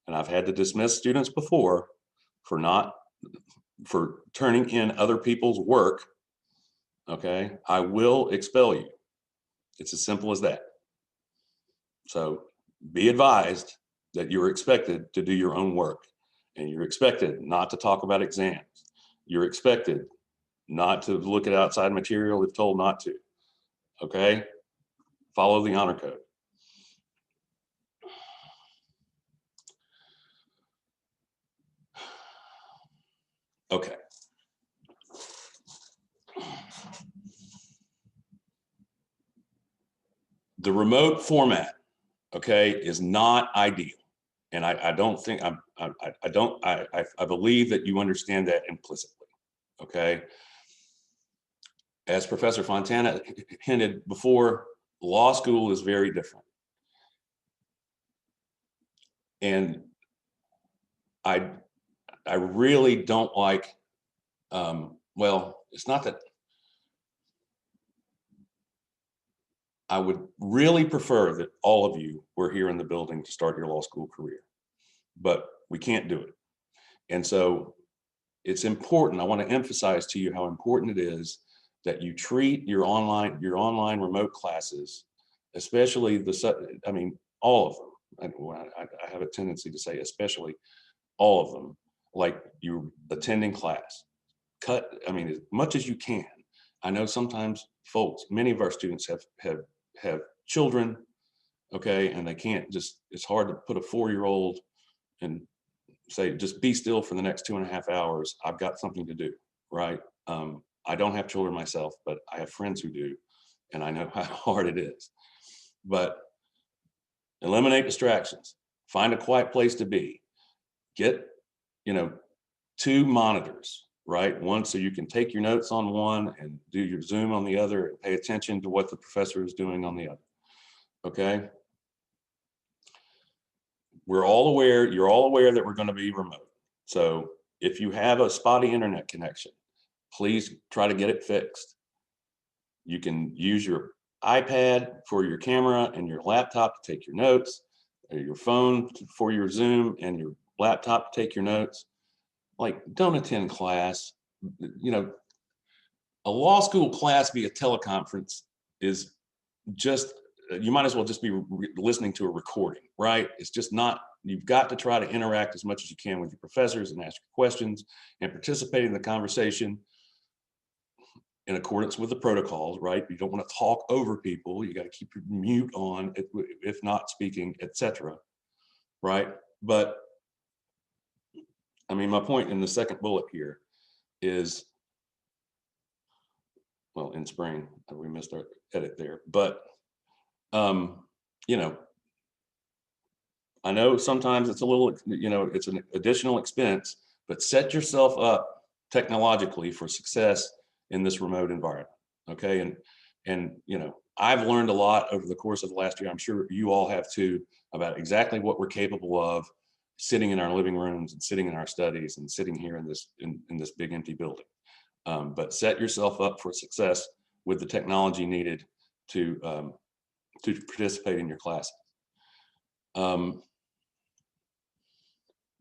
and I've had to dismiss students before for turning in other people's work, okay, I will expel you. It's as simple as that. So be advised that you're expected to do your own work, and you're expected not to talk about exams. You're expected not to look at outside material if told not to, okay? Follow the honor code. Okay. The remote format, okay, is not ideal. And I don't think, I believe that you understand that implicitly, okay? As Professor Fontana hinted before, law school is very different. And I really don't like, well, it's not that, I would really prefer that all of you were here in the building to start your law school career, but we can't do it. And so it's important, I want to emphasize to you how important it is that you treat your online remote classes, especially I mean, all of them. I have a tendency to say especially all of them, like you're attending class. I mean, as much as you can. I know sometimes folks, many of our students have children, okay, and they can't just, it's hard to put a 4-year-old and say, just be still for the next 2.5 hours. I've got something to do, right? I don't have children myself, but I have friends who do, and I know how hard it is. But eliminate distractions, find a quiet place to be, get, 2 monitors, right? One so you can take your notes on one and do your Zoom on the other and pay attention to what the professor is doing on the other, okay? You're all aware that we're going to be remote. So if you have a spotty internet connection, please try to get it fixed. You can use your iPad for your camera and your laptop to take your notes, or your phone for your Zoom and your laptop to take your notes. Like, don't attend class. You know, a law school class via teleconference is just, you might as well just be listening to a recording, right? It's just not, you've got to try to interact as much as you can with your professors and ask your questions and participate in the conversation in accordance with the protocols, right? You don't want to talk over people. You got to keep your mute on if not speaking, etc. Right? But I mean, my point in the second bullet here is, well, in spring, we missed our edit there, but you know, I know sometimes it's a little, you know, it's an additional expense, but set yourself up technologically for success in this remote environment. Okay. And, you know, I've learned a lot over the course of the last year. I'm sure you all have too, about exactly what we're capable of sitting in our living rooms and sitting in our studies and sitting here in this big empty building. But set yourself up for success with the technology needed to participate in your classes.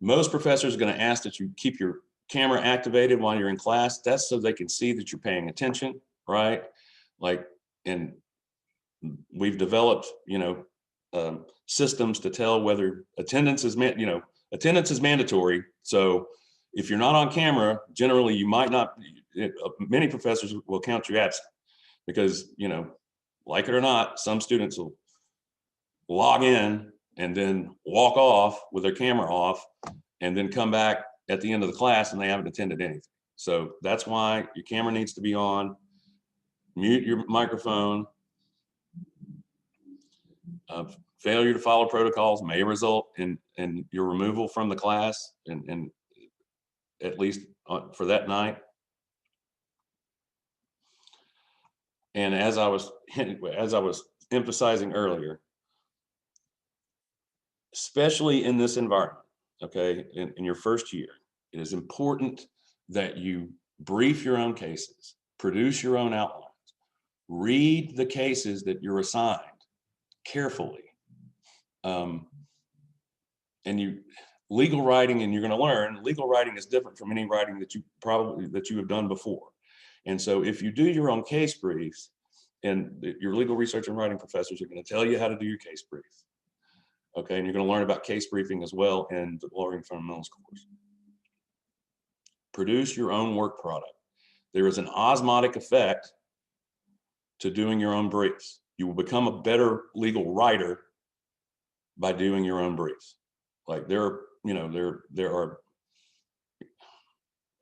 Most professors are going to ask that you keep your camera activated while you're in class. That's so they can see that you're paying attention, right? Like, and we've developed, you know, systems to tell whether attendance is attendance is mandatory. So if you're not on camera, generally you might not, many professors will count you absent because, you know, like it or not, some students will log in and then walk off with their camera off and then come back at the end of the class and they haven't attended anything. So that's why your camera needs to be on, mute your microphone. Failure to follow protocols may result in your removal from the class and at least for that night. And as I was emphasizing earlier, especially in this environment, okay, in your first year, it is important that you brief your own cases, produce your own outlines, read the cases that you're assigned carefully. And legal writing, and you're going to learn, legal writing is different from any writing that you have done before. And so if you do your own case briefs, and your legal research and writing professors are going to tell you how to do your case briefs. Okay, and you're going to learn about case briefing as well in the lawyering fundamentals course. Produce your own work product. There is an osmotic effect to doing your own briefs. You will become a better legal writer by doing your own briefs. Like there are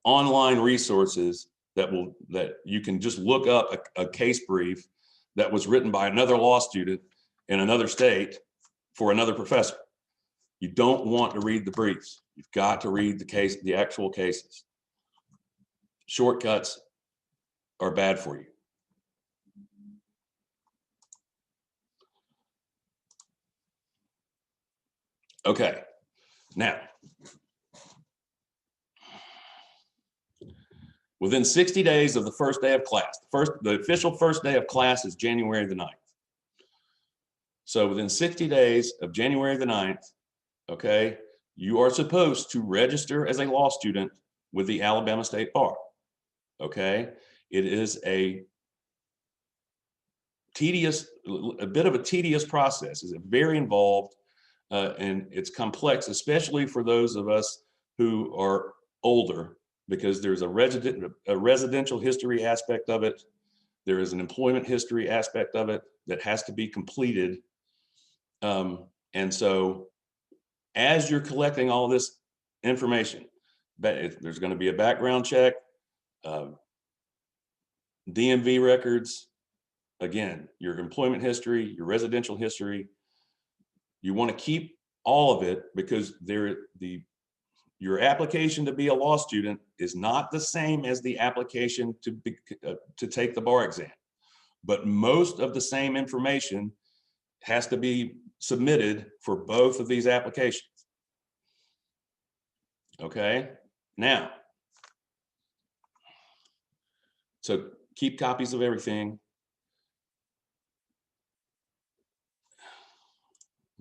online resources that you can just look up a case brief that was written by another law student in another state for another professor. You don't want to read the briefs. You've got to read the actual cases. Shortcuts are bad for you. Okay, now, within 60 days of the first day of class, the official first day of class is January the 9th. So within 60 days of January the 9th, okay, you are supposed to register as a law student with the Alabama State Bar. Okay, it is a bit of a tedious process. It's very involved and it's complex, especially for those of us who are older, because there's a residential history aspect of it. There is an employment history aspect of it that has to be completed. And so as you're collecting all this information, there's going to be a background check, DMV records, again, your employment history, your residential history. You want to keep all of it because your application to be a law student is not the same as the application to take the bar exam, but most of the same information has to be submitted for both of these applications. Okay, Now, so keep copies of everything.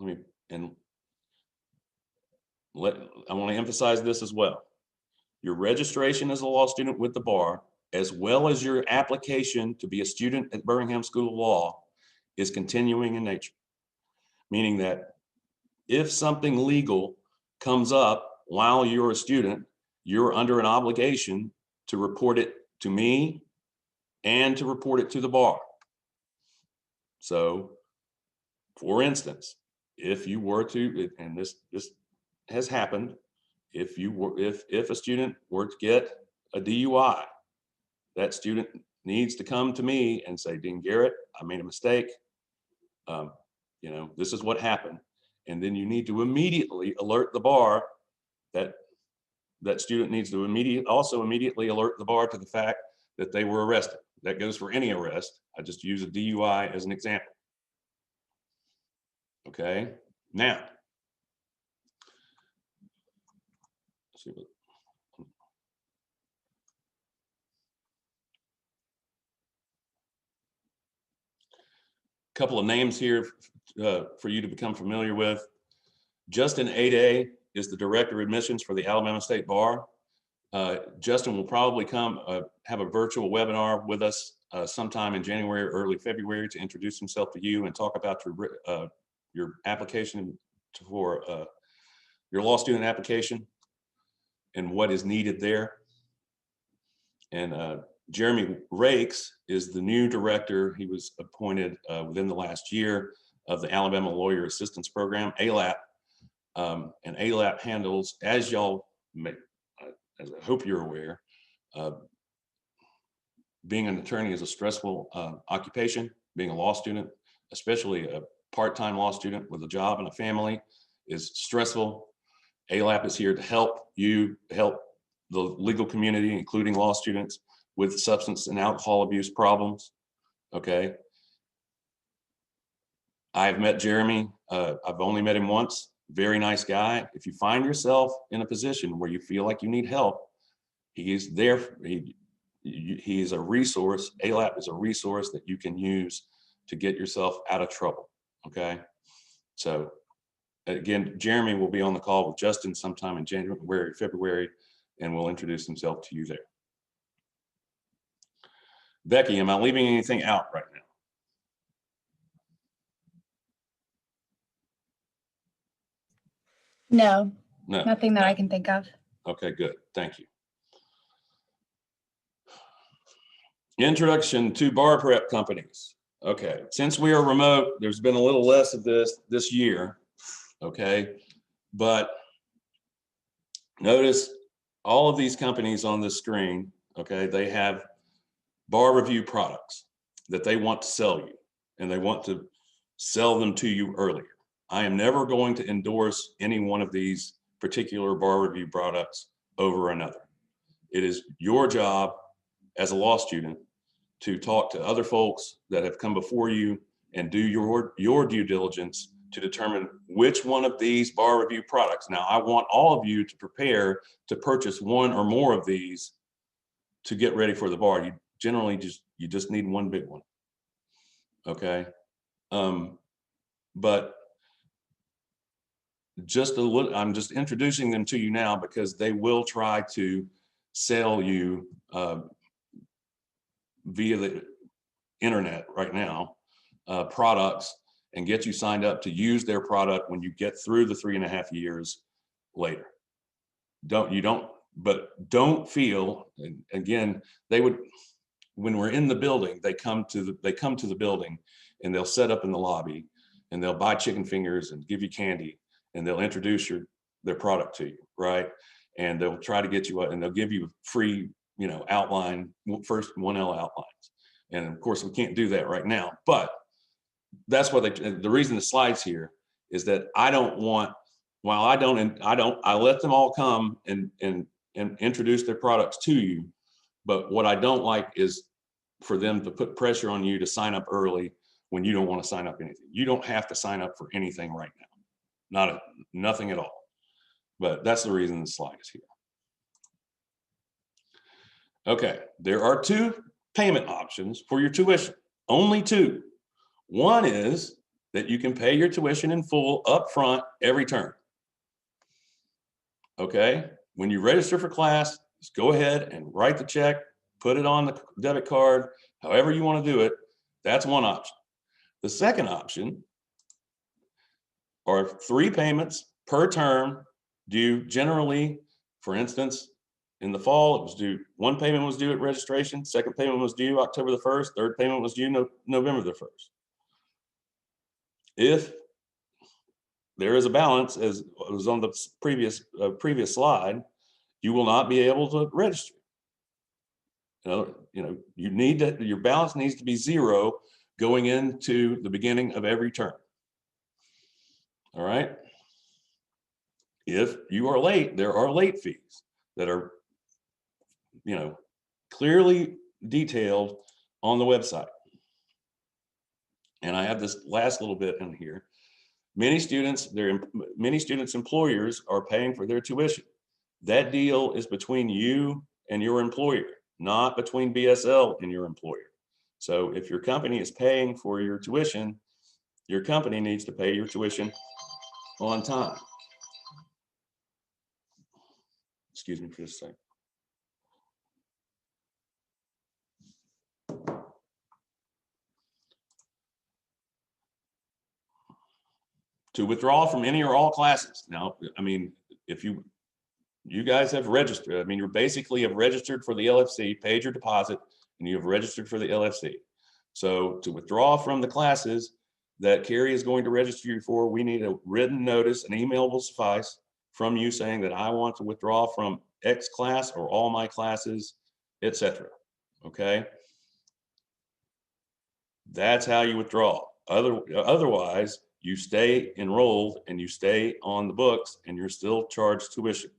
I want to emphasize this as well. Your registration as a law student with the bar, as well as your application to be a student at Birmingham School of Law, is continuing in nature. Meaning that if something legal comes up while you're a student, you're under an obligation to report it to me and to report it to the bar. So, for instance, if you were to, and this has happened, if a student were to get a DUI, that student needs to come to me and say, Dean Garrett, I made a mistake. This is what happened. And then you need to immediately alert the bar that student needs to immediately alert the bar to the fact that they were arrested. That goes for any arrest. I just use a DUI as an example. Okay, now, let's see what. Couple of names here for you to become familiar with. Justin Ade is the Director of Admissions for the Alabama State Bar. Justin will probably come have a virtual webinar with us sometime in January or early February to introduce himself to you and talk about your application for your law student application and what is needed there. And Jeremy Rakes is the new director. He was appointed within the last year of the Alabama Lawyer Assistance Program, ALAP. And ALAP handles, as y'all may, as I hope you're aware, being an attorney is a stressful occupation. Being a law student, especially a part-time law student with a job and a family, is stressful. ALAP is here to help you, help the legal community, including law students, with substance and alcohol abuse problems. Okay. I've met Jeremy. I've only met him once. Very nice guy. If you find yourself in a position where you feel like you need help, he is there. He is a resource. ALAP is a resource that you can use to get yourself out of trouble. Okay. So again, Jeremy will be on the call with Justin sometime in January, February, and will introduce himself to you there. Becky, am I leaving anything out right now? No, nothing that I can think of. Okay, good. Thank you. Introduction to bar prep companies. Okay, since we are remote, there's been a little less of this year. Okay, but notice all of these companies on the screen. Okay, they have bar review products that they want to sell you, and they want to sell them to you earlier. I am never going to endorse any one of these particular bar review products over another. It is your job as a law student to talk to other folks that have come before you and do your due diligence to determine which one of these bar review products. Now, I want all of you to prepare to purchase one or more of these to get ready for the bar. You generally just need one big one. Okay. But just a little, I'm just introducing them to you now because they will try to sell you via the internet right now products and get you signed up to use their product when you get through the 3.5 years later. Don't feel, and again, they would, when we're in the building, they come to the building and they'll set up in the lobby and they'll buy chicken fingers and give you candy and they'll introduce their product to you, right? And they'll try to get you, and they'll give you free, outline, first 1L outlines. And of course, we can't do that right now, but that's what the reason the slide's here is that I don't want, while I let them all come and introduce their products to you. But what I don't like is for them to put pressure on you to sign up early when you don't want to sign up anything. You don't have to sign up for anything right now. Nothing at all. But that's the reason the slide is here. Okay, there are two payment options for your tuition, only two. One is that you can pay your tuition in full upfront every term. Okay, when you register for class, just go ahead and write the check, put it on the debit card, however you want to do it. That's one option. The second option are 3 payments per term due generally, for instance, in the fall, it was due, one payment was due at registration, second payment was due October the 1st, third payment was due November the 1st. If there is a balance, as was on the previous slide, you will not be able to register. You need to, your balance needs to be 0 going into the beginning of every term. All right. If you are late, there are late fees that are, clearly detailed on the website. And I have this last little bit in here. Many students' employers are paying for their tuition. That deal is between you and your employer, not between BSL and your employer. So if your company is paying for your tuition, your company needs to pay your tuition on time. Excuse me for a second. To withdraw from any or all classes. Now, I mean, if you guys have registered, I mean, you basically have registered for the LFC, paid your deposit, and you have registered for the LFC. So to withdraw from the classes that Carrie is going to register you for, we need a written notice, an email will suffice from you saying that I want to withdraw from X class or all my classes, etc. Okay. That's how you withdraw. Otherwise, you stay enrolled and you stay on the books and you're still charged tuition.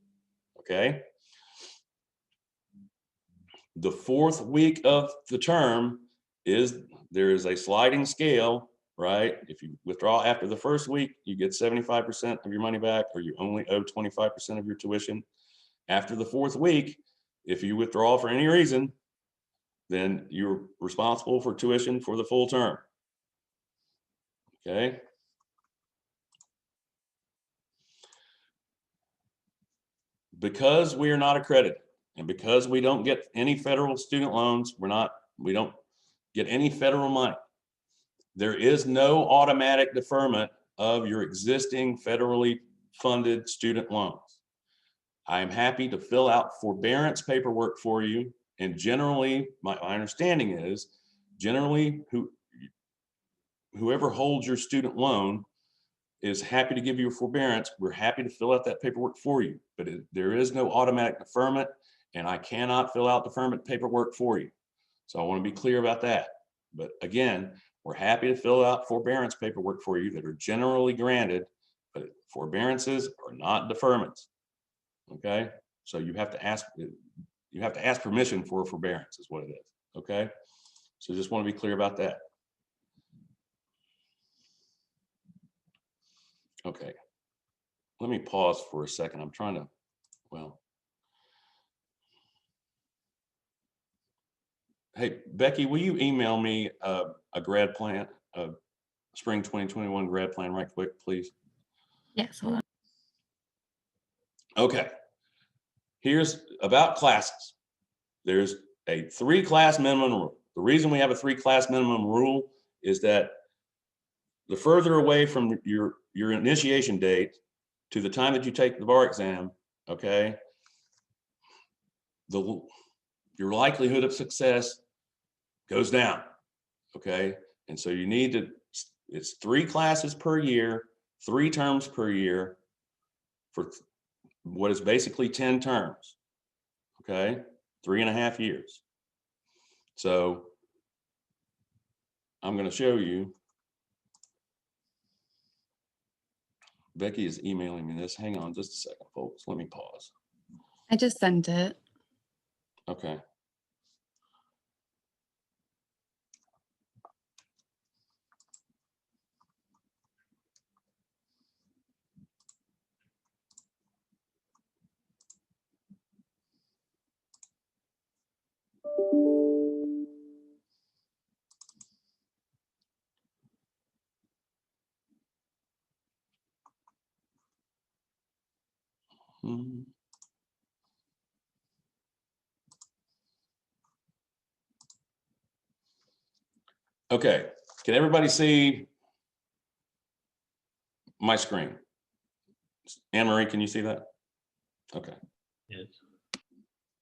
Okay. The 4th week of the term there is a sliding scale, right? If you withdraw after the 1st week, you get 75% of your money back, or you only owe 25% of your tuition. After the 4th week, if you withdraw for any reason, then you're responsible for tuition for the full term. Okay. Because we are not accredited and because we don't get any federal student loans, we don't get any federal money. There is no automatic deferment of your existing federally funded student loans. I am happy to fill out forbearance paperwork for you. And generally, my understanding is generally whoever holds your student loan is happy to give you a forbearance. We're happy to fill out that paperwork for you, but there is no automatic deferment, and I cannot fill out deferment paperwork for you. So I want to be clear about that. But again, we're happy to fill out forbearance paperwork for you that are generally granted, but forbearances are not deferments. Okay, so you have to ask permission for a forbearance is what it is. Okay, so just want to be clear about that. Okay, let me pause for a second. I'm trying to, hey, Becky, will you email me a grad plan, a spring 2021 grad plan right quick, please? Yes, hold on. Okay, here's about classes. There's a 3-class minimum rule. The reason we have a 3-class minimum rule is that the further away from your initiation date to the time that you take the bar exam, okay, your likelihood of success goes down, okay? And so you need to, it's 3 classes per year, 3 terms per year for what is basically 10 terms, okay? 3.5 years. So I'm going to show you. Becky is emailing me this. Hang on just a second, folks. Let me pause. I just sent it. Okay. Mhm. Okay, can everybody see my screen? Anne Marie, can you see that? Okay. Yes.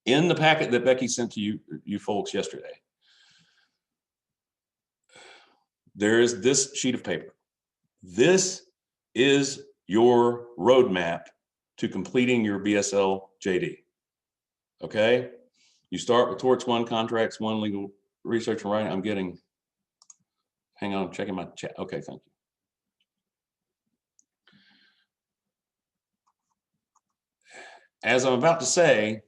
In the packet that Becky sent to you folks yesterday, there is this sheet of paper. This is your roadmap to completing your BSL JD. Okay? You start with torts 1, contracts 1, legal research and writing. I'm getting, hang on, I'm checking my chat. Okay, thank you. As I'm about to say,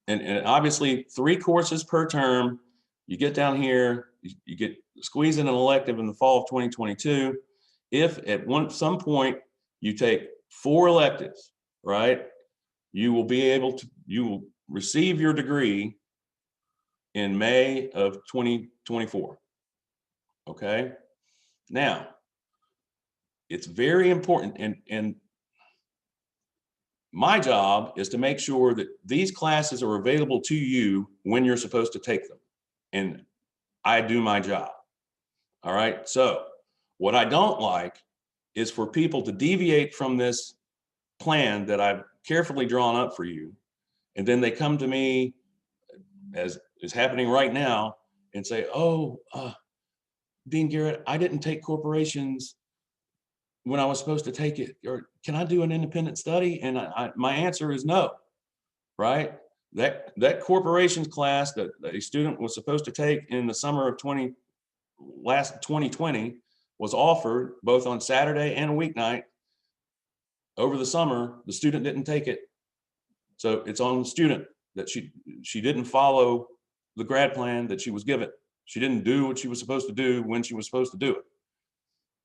and obviously 3 courses per term, you get down here, you get squeeze in an elective in the fall of 2022. If at some point you take 4 electives, right, you will be able to, you will receive your degree in May of 2024. Okay. Now, it's very important, and my job is to make sure that these classes are available to you when you're supposed to take them. And I do my job. All right. So what I don't like is for people to deviate from this plan that I've carefully drawn up for you. And then they come to me, as is happening right now, and say, oh, Dean Garrett, I didn't take corporations when I was supposed to take it, or can I do an independent study? And my answer is no, right? That corporations class that a student was supposed to take in the summer of 2020 was offered both on Saturday and weeknight over the summer. The student didn't take it. So it's on the student that she didn't follow the grad plan that she was given. She didn't do what she was supposed to do when she was supposed to do it,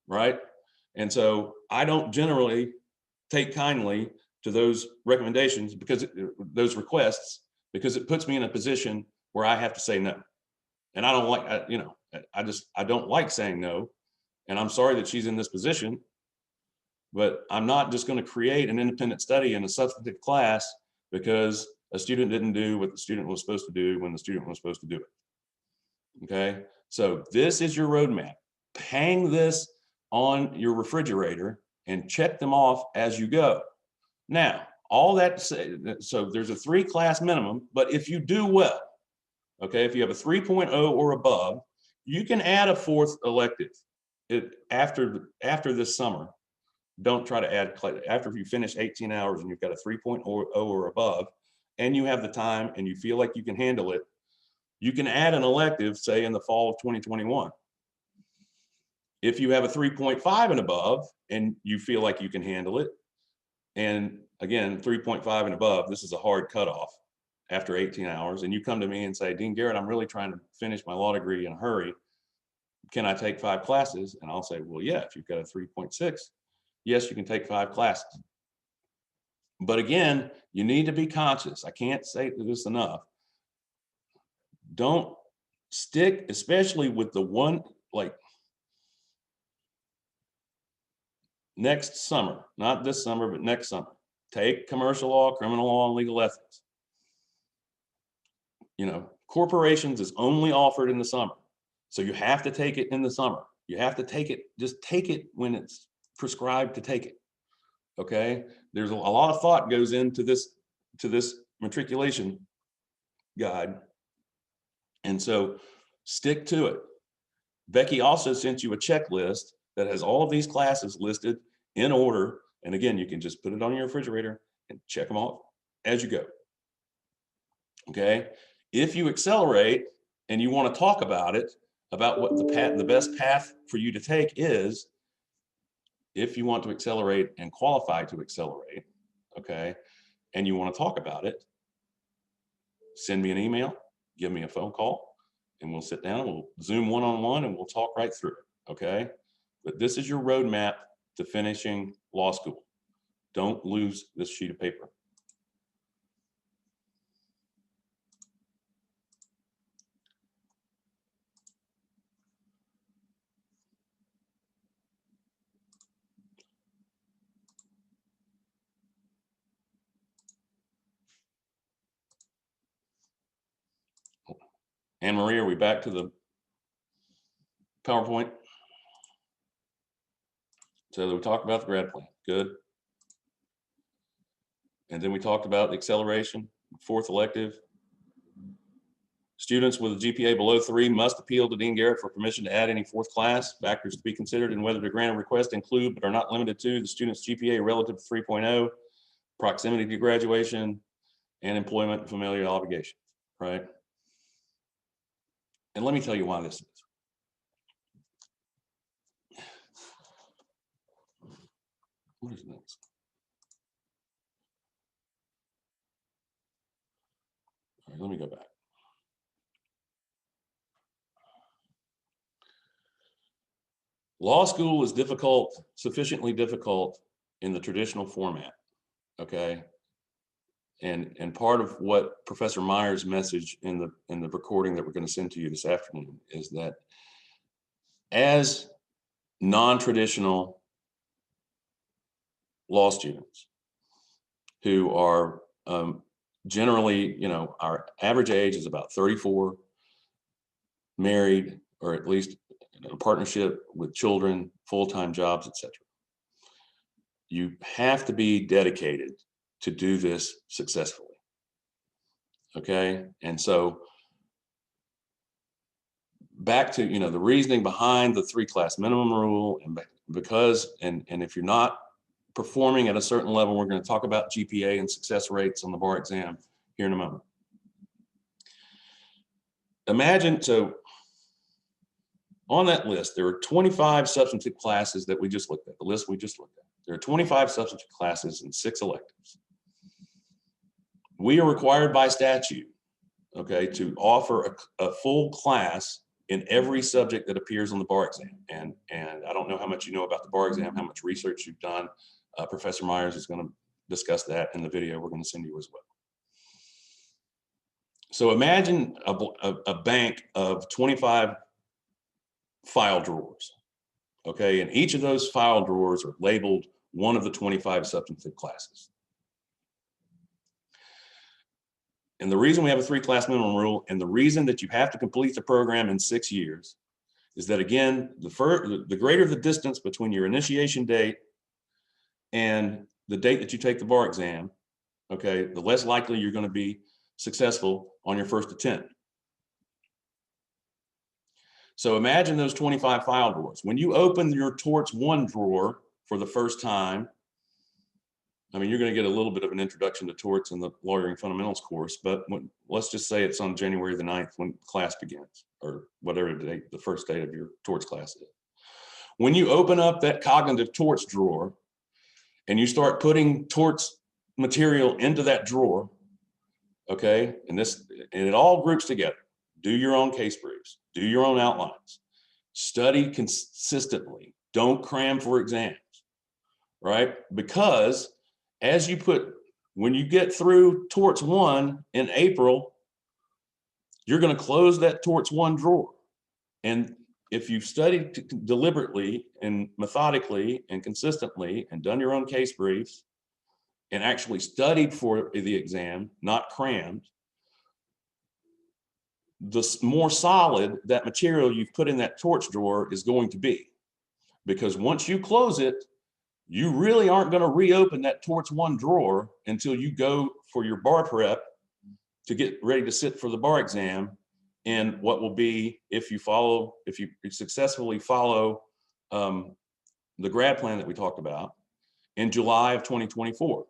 right? And so I don't generally take kindly to those recommendations, because those requests, because it puts me in a position where I have to say no. And I don't like, I don't like saying no. And I'm sorry that she's in this position, but I'm not just going to create an independent study in a substantive class because a student didn't do what the student was supposed to do when the student was supposed to do it. Okay. So this is your roadmap. Hang this on your refrigerator and check them off as you go. Now, all that to say, so there's a 3 class minimum, but if you do well, okay, if you have a 3.0 or above, you can add a 4th elective after this summer. Don't try to add, after you finish 18 hours and you've got a 3.0 or above, and you have the time and you feel like you can handle it, you can add an elective, say in the fall of 2021. If you have a 3.5 and above and you feel like you can handle it, and again, 3.5 and above, this is a hard cutoff after 18 hours, and you come to me and say, Dean Garrett, I'm really trying to finish my law degree in a hurry. Can I take 5 classes? And I'll say, well, yeah, if you've got a 3.6, yes, you can take 5 classes. But again, you need to be conscious. I can't say this enough. Don't stick, especially with the one, like next summer, not this summer, but next summer. Take commercial law, criminal law, and legal ethics. You know, corporations is only offered in the summer. So you have to take it in the summer. You have to take it, just take it when it's prescribed to take it. Okay. There's a lot of thought goes into this matriculation guide. And so stick to it. Becky also sent you a checklist that has all of these classes listed in order. And again, you can just put it on your refrigerator and check them off as you go. Okay. If you accelerate and you want to talk about it, about what the best path for you to take is, if you want to accelerate and qualify to accelerate, okay, and you want to talk about it, send me an email, give me a phone call, and we'll sit down, we'll Zoom one-on-one, and we'll talk right through it, okay? But this is your roadmap to finishing law school. Don't lose this sheet of paper. Anne Marie, are we back to the PowerPoint? So we talked about the grad plan, good. And then we talked about the acceleration, fourth elective. Students with a GPA below 3 must appeal to Dean Garrett for permission to add any fourth class. Factors to be considered and whether to grant a request include, but are not limited to, the student's GPA relative to 3.0, proximity to graduation, and employment and familial obligations, right? And let me tell you why this is. What is next? All right, let me go back. Law school is difficult, sufficiently difficult in the traditional format, okay? And part of what Professor Myers' message in the recording that we're going to send to you this afternoon is that as non-traditional law students who are generally, you know, our average age is about 34, married, or at least in a partnership with children, full-time jobs, etc. You have to be dedicated to do this successfully. Okay, and so back to, you know, the reasoning behind the 3-class minimum rule, and because if you're not performing at a certain level, we're going to talk about GPA and success rates on the bar exam here in a moment. Imagine, so on that list, there are 25 substantive classes that we just looked at, the list we just looked at. There are 25 substantive classes and 6 electives. We are required by statute, okay, to offer a full class in every subject that appears on the bar exam. And I don't know how much you know about the bar exam, how much research you've done. Professor Myers is going to discuss that in the video we're going to send you as well. So imagine a bank of 25 file drawers, okay? And each of those file drawers are labeled one of the 25 substantive classes. And the reason we have a 3-class minimum rule and the reason that you have to complete the program in 6 years is that, again, the greater the distance between your initiation date and the date that you take the bar exam, okay, the less likely you're going to be successful on your first attempt. So imagine those 25 file drawers. When you open your torts 1 drawer for the first time, I mean, you're going to get a little bit of an introduction to torts in the lawyering fundamentals course, but let's just say it's on January the 9th when class begins, or whatever date, the first date of your torts class is. When you open up that cognitive torts drawer and you start putting torts material into that drawer, okay, and it all groups together. Do your own case briefs, do your own outlines, study consistently, don't cram for exams, right? Because when you get through torts 1 in April, you're going to close that torts 1 drawer. And if you've studied deliberately and methodically and consistently and done your own case briefs and actually studied for the exam, not crammed, the more solid that material you've put in that torts drawer is going to be. Because once you close it, you really aren't going to reopen that torts 1 drawer until you go for your bar prep to get ready to sit for the bar exam in what will be, if you successfully follow the grad plan that we talked about, in July of 2024.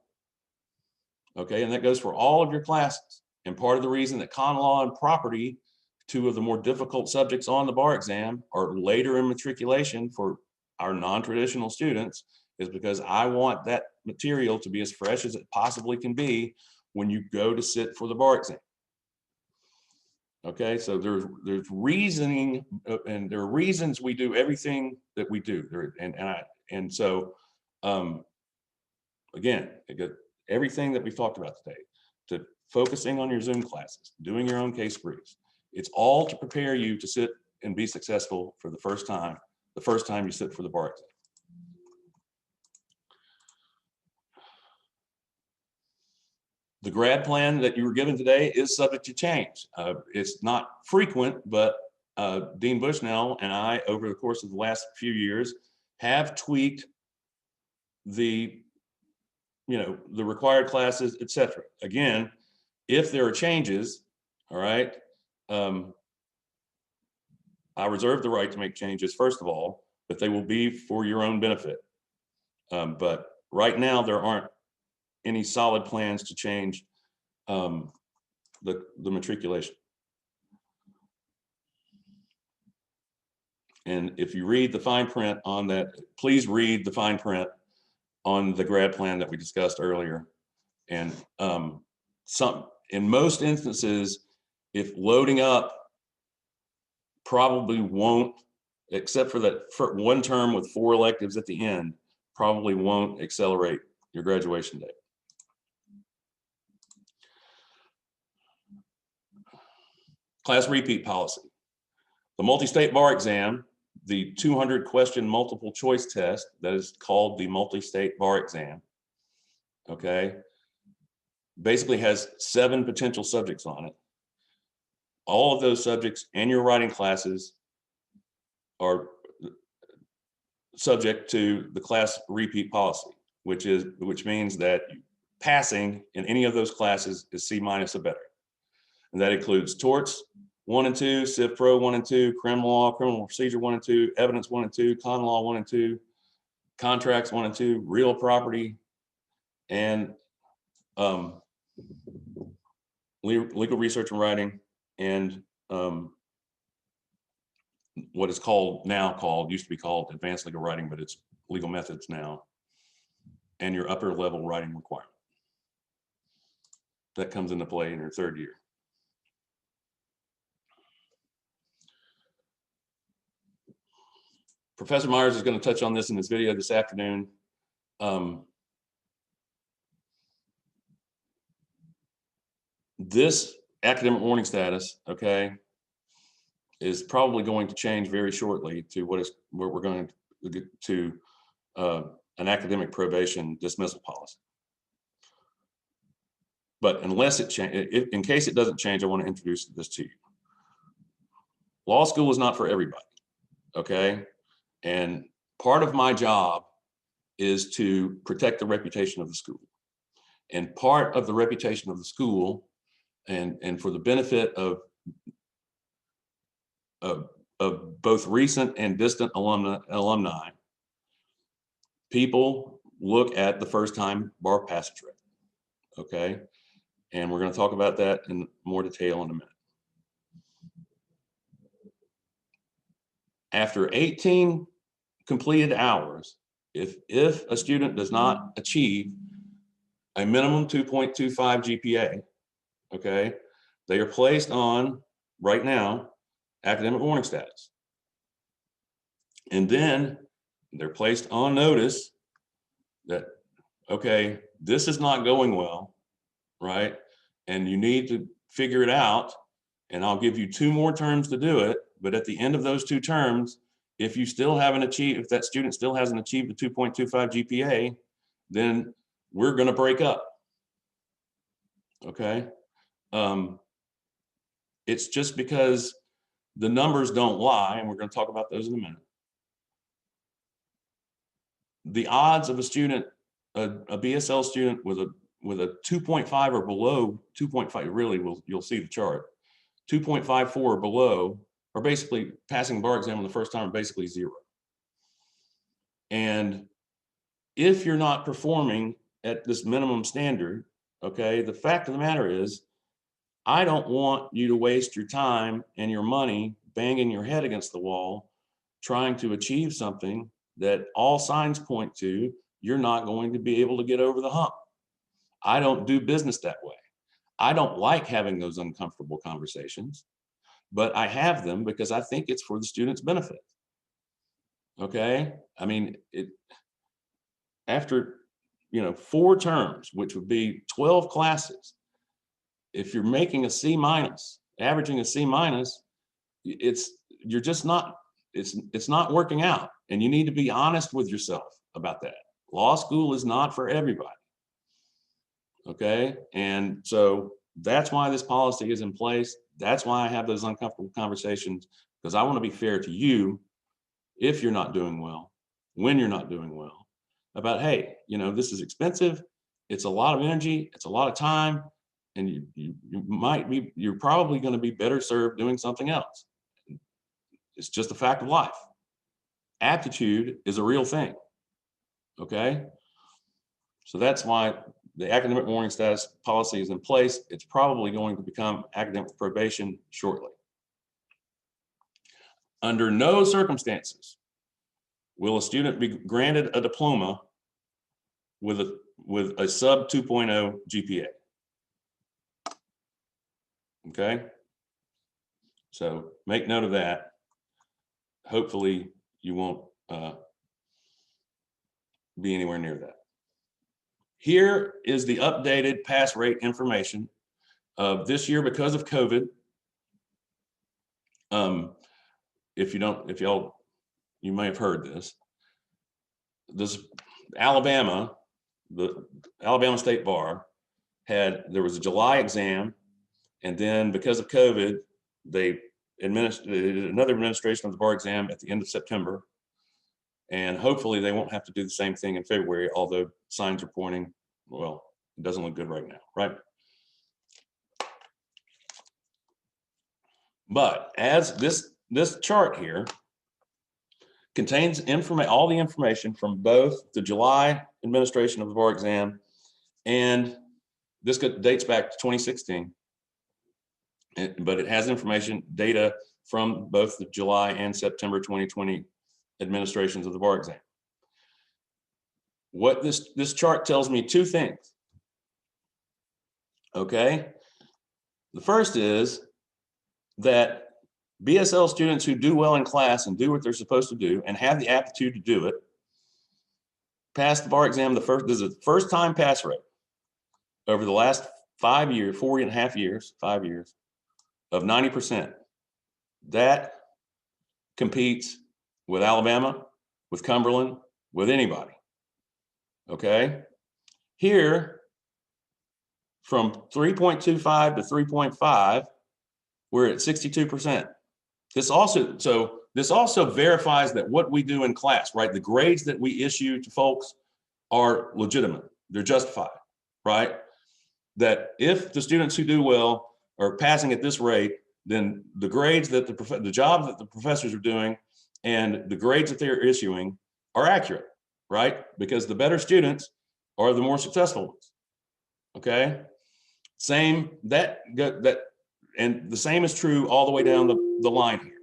Okay, and that goes for all of your classes. And part of the reason that common law and property, 2 of the more difficult subjects on the bar exam, are later in matriculation for our non-traditional students is because I want that material to be as fresh as it possibly can be when you go to sit for the bar exam. Okay, so there's reasoning, and there are reasons we do everything that we do. So again, everything that we've talked about today, to focusing on your Zoom classes, doing your own case briefs, it's all to prepare you to sit and be successful for the first time you sit for the bar exam. The grad plan that you were given today is subject to change. It's not frequent, but Dean Bushnell and I, over the course of the last few years, have tweaked the, the required classes, et cetera. Again, if there are changes, all right, I reserve the right to make changes, first of all, but they will be for your own benefit. But right now, there aren't any solid plans to change the matriculation. And if you read the fine print on that, please read the fine print on the grad plan that we discussed earlier. And in most instances, if loading up probably won't, except for that for one term with 4 electives at the end, probably won't accelerate your graduation date. Class repeat policy. The multi-state bar exam, the 200 question multiple choice test that is called the multi-state bar exam, okay, basically has 7 potential subjects on it. All of those subjects and your writing classes are subject to the class repeat policy, which means that passing in any of those classes is C- or better. And that includes torts 1 and 2, Civ Pro 1 and 2, Crim Law, Criminal Procedure 1 and 2, Evidence 1 and 2, Con Law 1 and 2, Contracts 1 and 2, Real Property, and legal research and writing, and what is used to be called advanced legal writing, but it's legal methods now, and your upper level writing requirement. That comes into play in your 3rd year. Professor Myers is going to touch on this in his video this afternoon. This academic warning status, okay, is probably going to change very shortly to what we're going to get to an academic probation dismissal policy. But unless it changes, in case it doesn't change, I want to introduce this to you. Law school is not for everybody, okay? And part of my job is to protect the reputation of the school. And part of the reputation of the school, and for the benefit of both recent and distant alumni, people look at the first time bar passage rate, okay? And we're going to talk about that in more detail in a minute. After 18 completed hours, if a student does not achieve a minimum 2.25 GPA, okay, they are placed on, right now, academic warning status. And then they're placed on notice that, okay, this is not going well, right? And you need to figure it out. And I'll give you 2 more terms to do it. But at the end of those 2 terms, if that student still hasn't achieved the 2.25 GPA, then we're going to break up. Okay. It's just because the numbers don't lie, and we're going to talk about those in a minute. The odds of a student, a BSL student with a 2.5 or below, 2.5, really, you'll see the chart, 2.54 or below, are basically passing the bar exam on the first time, are basically 0. And if you're not performing at this minimum standard, okay, the fact of the matter is, I don't want you to waste your time and your money banging your head against the wall, trying to achieve something that all signs point to you're not going to be able to get over the hump. I don't do business that way. I don't like having those uncomfortable conversations, but I have them because I think it's for the student's benefit. Okay, I mean, after 4 terms, which would be 12 classes, if you're making a C-, averaging a C-, it's not working out, and you need to be honest with yourself about that. Law school is not for everybody. Okay, and so that's why this policy is in place. That's why I have those uncomfortable conversations, because I want to be fair to you if you're not doing well, when you're not doing well, about, hey, this is expensive. It's a lot of energy. It's a lot of time. And you're probably going to be better served doing something else. It's just a fact of life. Aptitude is a real thing. Okay. So that's why the academic warning status policy is in place. It's probably going to become academic probation shortly. Under no circumstances will a student be granted a diploma with a sub 2.0 GPA. Okay. So make note of that. Hopefully you won't be anywhere near that. Here is the updated pass rate information of this year because of COVID. You may have heard this. The Alabama State Bar there was a July exam, and then because of COVID, they did another administration of the bar exam at the end of September. And hopefully they won't have to do the same thing in February, although signs are pointing, well, it doesn't look good right now, right? But as this chart here contains all the information from both the July administration of the bar exam, and this dates back to 2016, but it has data from both the July and September 2020 administrations of the bar exam. What this chart tells me two things. Okay. The first is that BSL students who do well in class and do what they're supposed to do and have the aptitude to do it pass the bar exam. This is the first time pass rate over the last 5 years, 4.5 years, 5 years of 90%. That competes with Alabama, with Cumberland, with anybody. Okay. Here, from 3.25 to 3.5, we're at 62%. This also verifies that what we do in class, right? The grades that we issue to folks are legitimate. They're justified, right? That if the students who do well are passing at this rate, then the grades that the job that the professors are doing and the grades that they're issuing are accurate, right? Because the better students are the more successful ones. Okay. And the same is true all the way down the line here.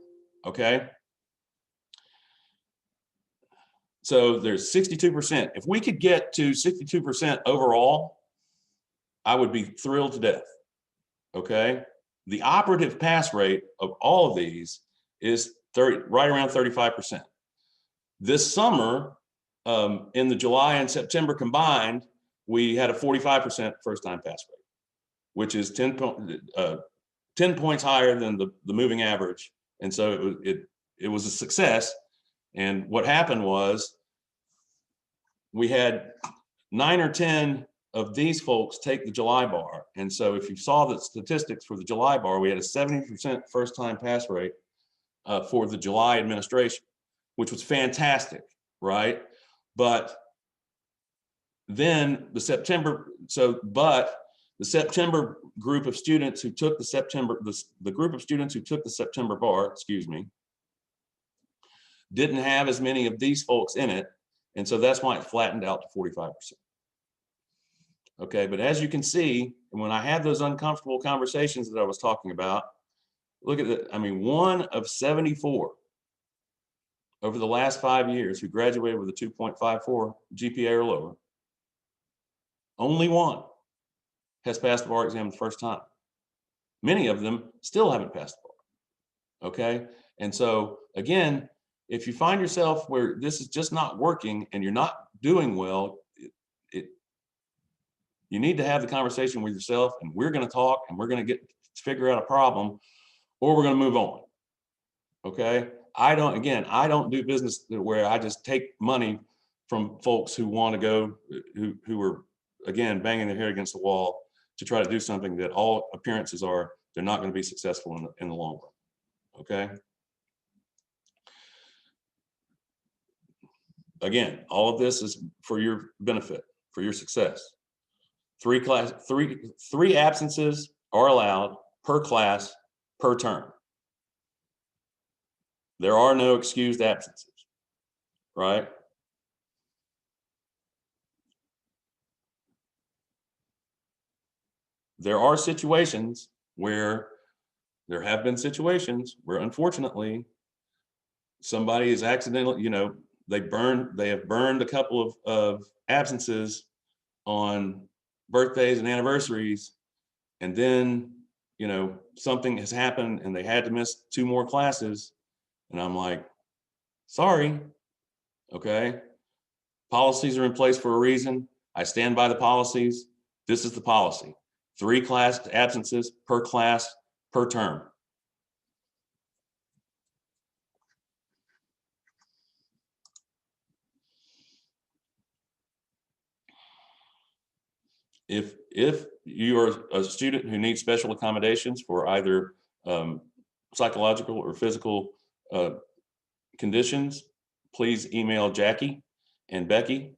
Okay. So there's 62%. If we could get to 62% overall, I would be thrilled to death. Okay. The operative pass rate of all of these is right around 35%. This summer, in the July and September combined, we had a 45% first time pass rate, which is 10 points higher than the moving average. And so it was a success. And what happened was we had 9 or 10 of these folks take the July bar. And so if you saw the statistics for the July bar, we had a 70% first time pass rate for the July administration, which was fantastic, right? But then the September group of students who took the group of students who took the September bar, didn't have as many of these folks in it. And so that's why it flattened out to 45%. Okay, but as you can see, when I had those uncomfortable conversations that I was talking about, look at it. I mean, 1 of 74 over the last 5 years who graduated with a 2.54 GPA or lower, only 1 has passed the bar exam the first time. Many of them still haven't passed the bar. Okay, and so again, if you find yourself where this is just not working and you're not doing well, you need to have the conversation with yourself, and we're going to talk and we're going to figure out a problem, or we're going to move on. Okay. I don't do business where I just take money from folks who want to go, who are again, banging their head against the wall to try to do something that all appearances are they're not going to be successful in the long run. Okay. Again, all of this is for your benefit, for your success. Three absences are allowed per class per term. There are no excused absences, right? There are situations where there have been situations where unfortunately somebody is accidentally, they have burned a couple of absences on birthdays and anniversaries, and then something has happened and they had to miss 2 more classes, and I'm like, sorry. Okay, policies are in place for a reason. I stand by the policies. This is the policy. 3 class absences per class per term. If you are a student who needs special accommodations for either psychological or physical conditions, please email Jackie and Becky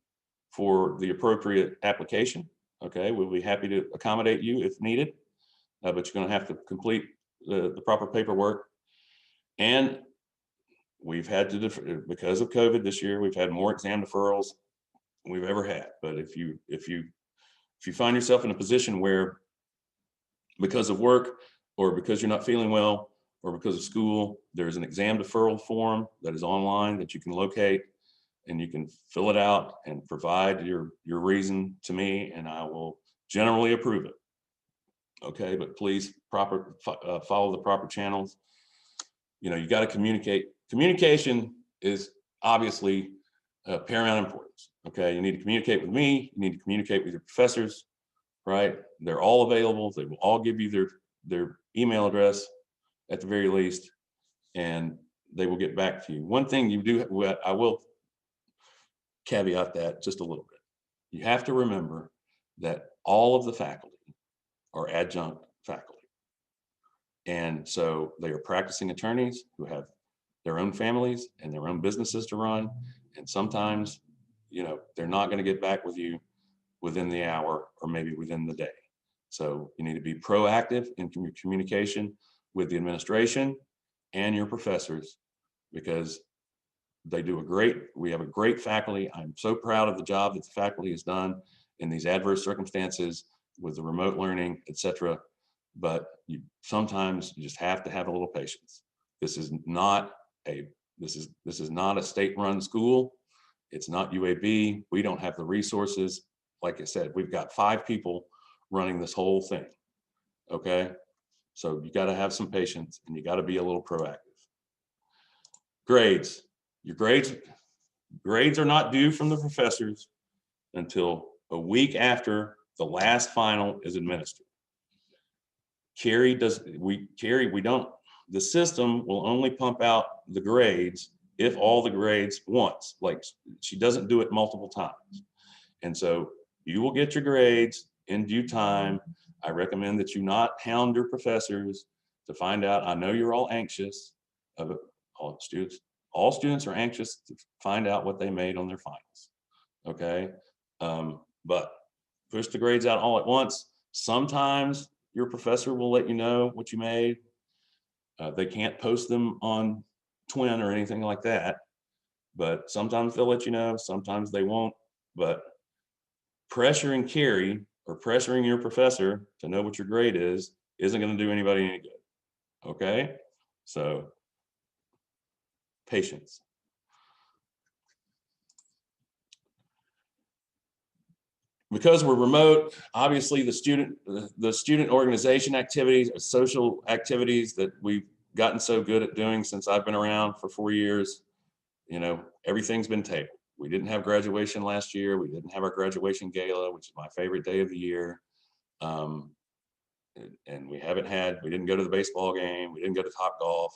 for the appropriate application. Okay, we'll be happy to accommodate you if needed, but you're going to have to complete the proper paperwork. And we've had to, because of COVID this year, we've had more exam deferrals than we've ever had. But if you find yourself in a position where, because of work or because you're not feeling well or because of school, there's an exam deferral form that is online that you can locate, and you can fill it out and provide your reason to me, and I will generally approve it. Okay, but please follow the proper channels. You got to communicate. Communication is obviously paramount importance. Okay, you need to communicate with me. You need to communicate with your professors, right? They're all available. They will all give you their email address at the very least, and they will get back to you. One thing you do, I will caveat that just a little bit. You have to remember that all of the faculty are adjunct faculty. And so they are practicing attorneys who have their own families and their own businesses to run. And sometimes, they're not going to get back with you within the hour or maybe within the day. So you need to be proactive in communication with the administration and your professors, because we have a great faculty. I'm so proud of the job that the faculty has done in these adverse circumstances with the remote learning, et cetera. But sometimes you just have to have a little patience. This is not a state-run school. It's not UAB. We don't have the resources. Like I said, we've got 5 people running this whole thing. Okay, so you got to have some patience and you got to be a little proactive. Grades. Your grades are not due from the professors until a week after the last final is administered. The system will only pump out the grades if all the grades once, like she doesn't do it multiple times. And so you will get your grades in due time. I recommend that you not hound your professors to find out. I know you're all anxious, all students are anxious to find out what they made on their finals. Okay, but push the grades out all at once. Sometimes your professor will let you know what you made. They can't post them on Twin or anything like that, but sometimes they'll let you know, sometimes they won't. But pressuring Carrie or pressuring your professor to know what your grade is isn't going to do anybody any good. Okay, so patience. Because we're remote, obviously the student organization activities, social activities that we've gotten so good at doing since I've been around for 4 years, everything's been tabled. We didn't have graduation last year. We didn't have our graduation gala, which is my favorite day of the year. And we didn't go to the baseball game. We didn't go to Top Golf.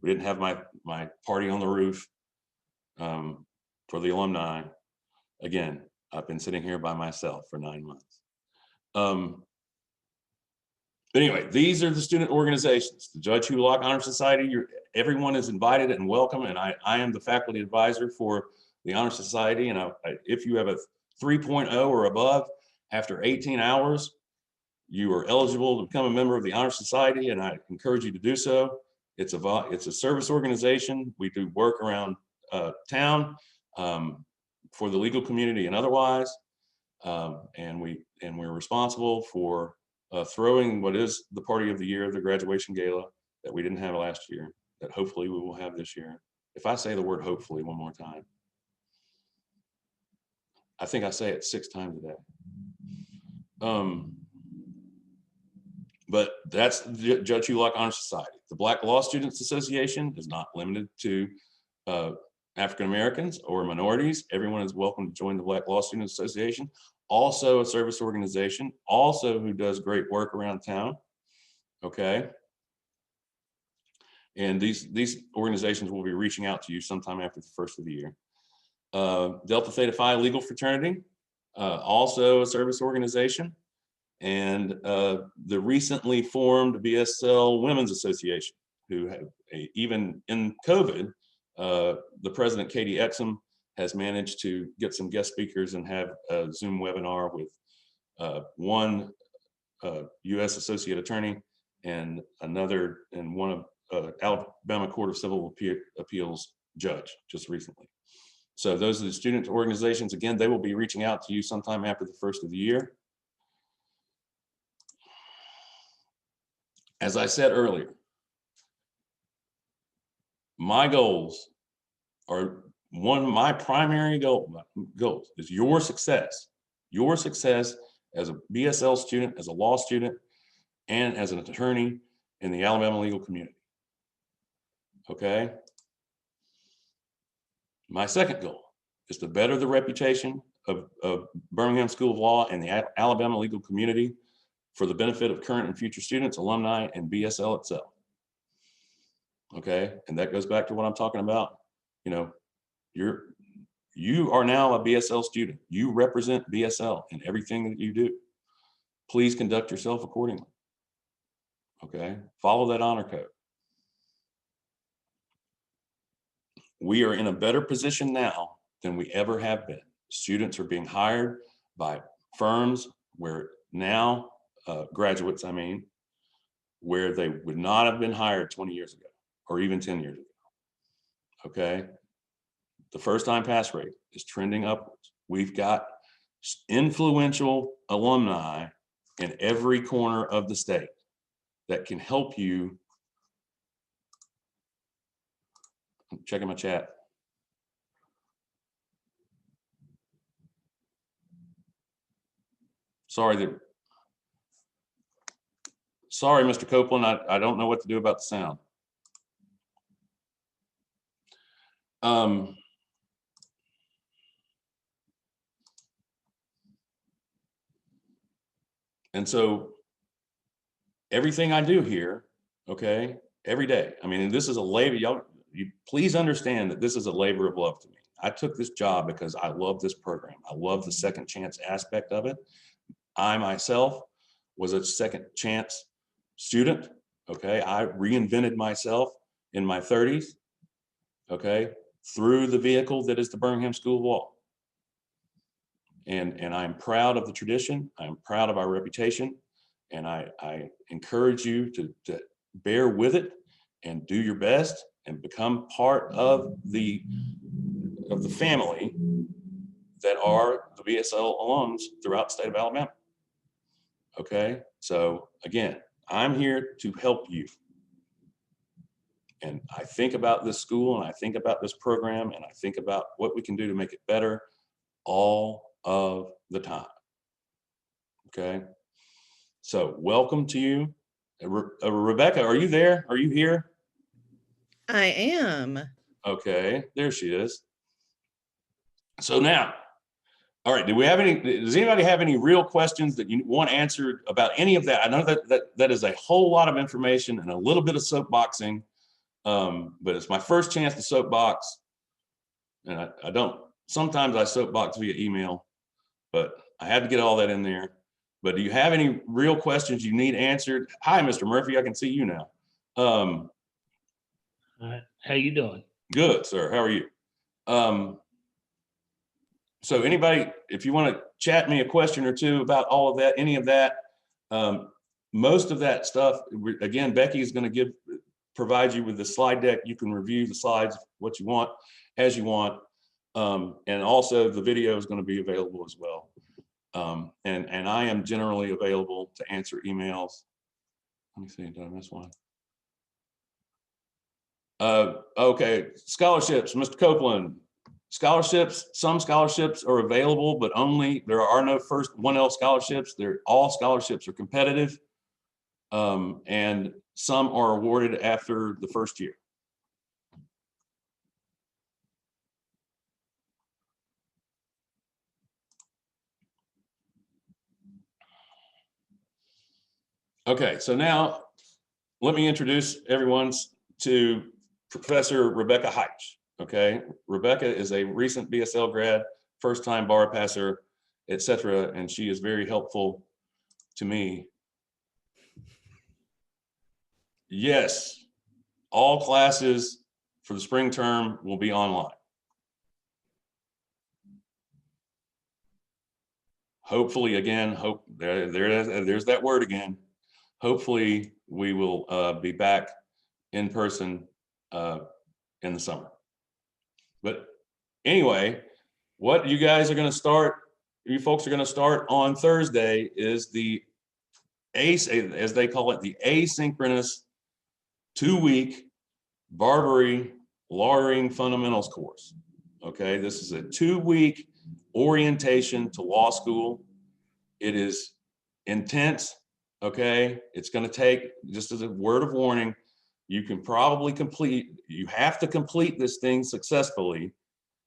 We didn't have my party on the roof for the alumni. Again, I've been sitting here by myself for 9 months. But anyway, these are the student organizations. The Judge Hugh Locke Honor Society, everyone is invited and welcome, and I am the faculty advisor for the Honor Society, and if you have a 3.0 or above, after 18 hours, you are eligible to become a member of the Honor Society, and I encourage you to do so. It's a service organization. We do work around town for the legal community and otherwise, and we're responsible for throwing what is the party of the year, the graduation gala that we didn't have last year, that hopefully we will have this year. If I say the word hopefully one more time, I think I say it 6 times a day. But that's the Judge Hugh Locke Honor Society. The Black Law Students Association is not limited to African Americans or minorities. Everyone is welcome to join the Black Law Students Association. Also a service organization, also who does great work around town. Okay. And these organizations will be reaching out to you sometime after the first of the year. Delta Theta Phi Legal Fraternity, also a service organization. And the recently formed BSL Women's Association, who have even in COVID, the president, Katie Exum, has managed to get some guest speakers and have a Zoom webinar with one U.S. Associate Attorney and one of Alabama Court of Civil Appeals judge just recently. So those are the student organizations. Again, they will be reaching out to you sometime after the first of the year. As I said earlier, my goals are my primary goals is your success as a BSL student, as a law student, and as an attorney in the Alabama legal community. Okay. My second goal is to better the reputation of Birmingham School of Law and the Alabama legal community for the benefit of current and future students, alumni, and BSL itself. Okay, and that goes back to what I'm talking about. You know, you are now a BSL student. You represent BSL in everything that you do. Please conduct yourself accordingly. Okay, follow that honor code. We are in a better position now than we ever have been. Students are being hired by firms where now, graduates, I mean, where they would not have been hired 20 years ago or even 10 years ago. Okay. The first time pass rate is trending upwards. We've got influential alumni in every corner of the state that can help you. I'm checking my chat. Sorry, Mr. Copeland, I don't know what to do about the sound. And so everything I do here, okay, every day, I mean, this is a labor, you please understand that this is a labor of love to me. I took this job because I love this program. I love the second chance aspect of it. I myself was a second chance student, okay? I reinvented myself in my 30s, okay, through the vehicle that is the Birmingham School of Law. And I'm proud of the tradition. I'm proud of our reputation. And I encourage you to bear with it and do your best and become part of the family that are the BSL alums throughout the state of Alabama. Okay, so again, I'm here to help you. And I think about this school and I think about this program and I think about what we can do to make it better all of the time. Okay, so welcome to you. Rebecca, are you there? Are you here? I am. Okay, there she is. So now, all right, does anybody have any real questions that you want answered about any of that? I know that is a whole lot of information and a little bit of soapboxing, but it's my first chance to soapbox. And I don't, sometimes I soapbox via email, but I had to get all that in there. But do you have any real questions you need answered? Hi, Mr. Murphy, I can see you now. All right, how you doing? Good, sir. How are you? So anybody, if you want to chat me a question or two about all of that, any of that, most of that stuff, again, Becky is going to provide you with the slide deck. You can review the slides, what you want, as you want. And also the video is going to be available as well. And I am generally available to answer emails. Let me see, did I miss one? Okay, scholarships, Mr. Copeland. Scholarships, some scholarships are available, but there are no first 1L scholarships. All scholarships are competitive. And some are awarded after the first year. Okay, so now let me introduce everyone to Professor Rebecca Heitch. Okay, Rebecca is a recent BSL grad, first-time bar passer, etc., and she is very helpful to me. Yes, all classes for the spring term will be online. Hopefully, again, there's that word again. Hopefully, we will be back in person in the summer. But anyway, what you guys are going to start, you folks are going to start on Thursday is the as they call it, the asynchronous 2-week Barbary Lawyering Fundamentals course. Okay, this is a 2-week orientation to law school. It is intense. Okay, it's going to take, just as a word of warning, you have to complete this thing successfully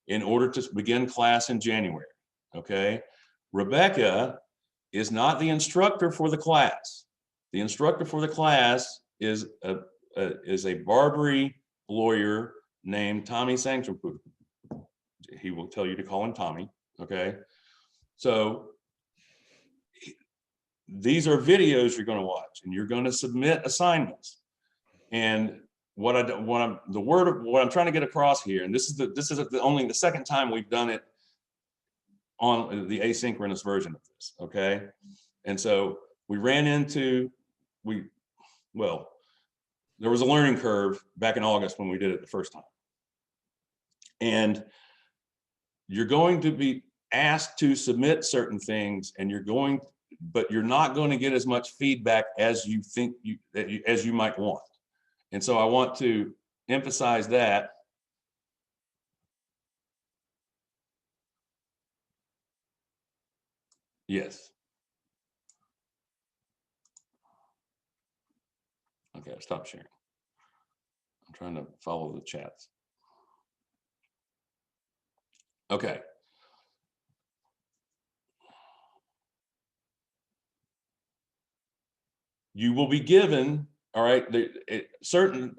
in order to begin class in January. Okay, Rebecca is not the instructor for the class. The instructor for the class is a Barbary lawyer named Tommy Sanctumputu. He will tell you to call him Tommy. Okay, so these are videos you're going to watch, and you're going to submit assignments. And what I'm trying to get across here, and this is only the second time we've done it on the asynchronous version of this. Okay, and so we ran into there was a learning curve back in August when we did it the first time, and you're going to be asked to submit certain things, and but you're not going to get as much feedback as you think as you might want. And so I want to emphasize that. Yes. Okay, stop sharing. I'm trying to follow the chats. Okay. You will be given, all right, a certain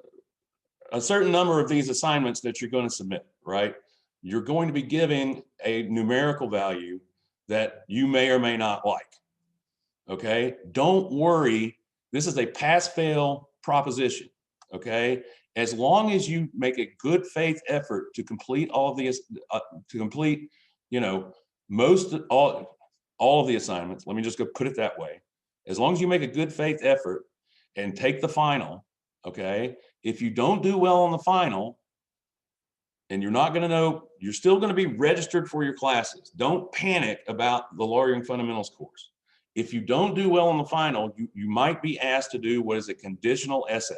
number of these assignments that you're going to submit, right? You're going to be giving a numerical value that you may or may not like. Okay, don't worry. This is a pass-fail proposition. Okay, as long as you make a good faith effort to complete all of these, all of the assignments. Let me just go put it that way. As long as you make a good faith effort and take the final, okay, if you don't do well on the final, and you're not going to know, you're still going to be registered for your classes. Don't panic about the Lawyering Fundamentals course. If you don't do well on the final, you might be asked to do what is a conditional essay,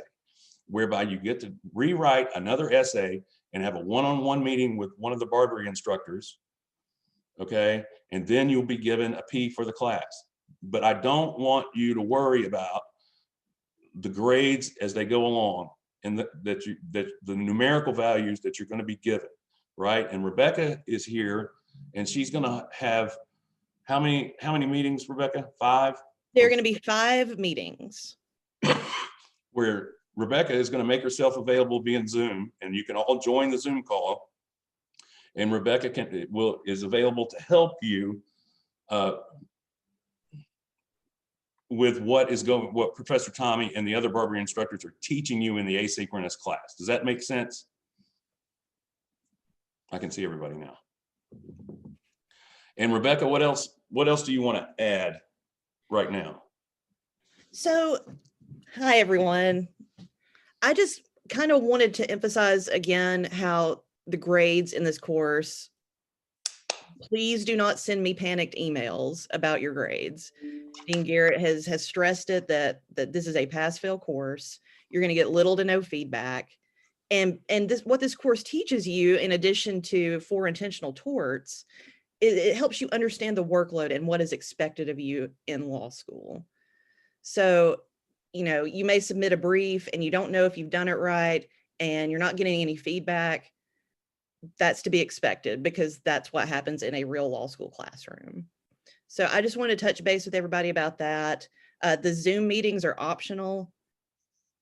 whereby you get to rewrite another essay and have a one-on-one meeting with one of the Barbary instructors, okay? And then you'll be given a P for the class. But I don't want you to worry about the grades as they go along, and that the numerical values that you're going to be given, right? And Rebecca is here, and she's going to have how many meetings, Rebecca? 5? There are going to be 5 meetings. Where Rebecca is going to make herself available via Zoom, and you can all join the Zoom call. And Rebecca is available to help you with what Professor Tommy and the other Barbary instructors are teaching you in the asynchronous class. Does that make sense? I can see everybody now. And Rebecca, what else do you want to add right now? So, hi, everyone. I just kind of wanted to emphasize again how the grades in this course, please do not send me panicked emails about your grades. Dean Garrett has stressed it that this is a pass-fail course. You're going to get little to no feedback. And what this course teaches you, in addition to 4 intentional torts, it helps you understand the workload and what is expected of you in law school. So, you may submit a brief and you don't know if you've done it right and you're not getting any feedback. That's to be expected because that's what happens in a real law school classroom. So I just want to touch base with everybody about that. The Zoom meetings are optional,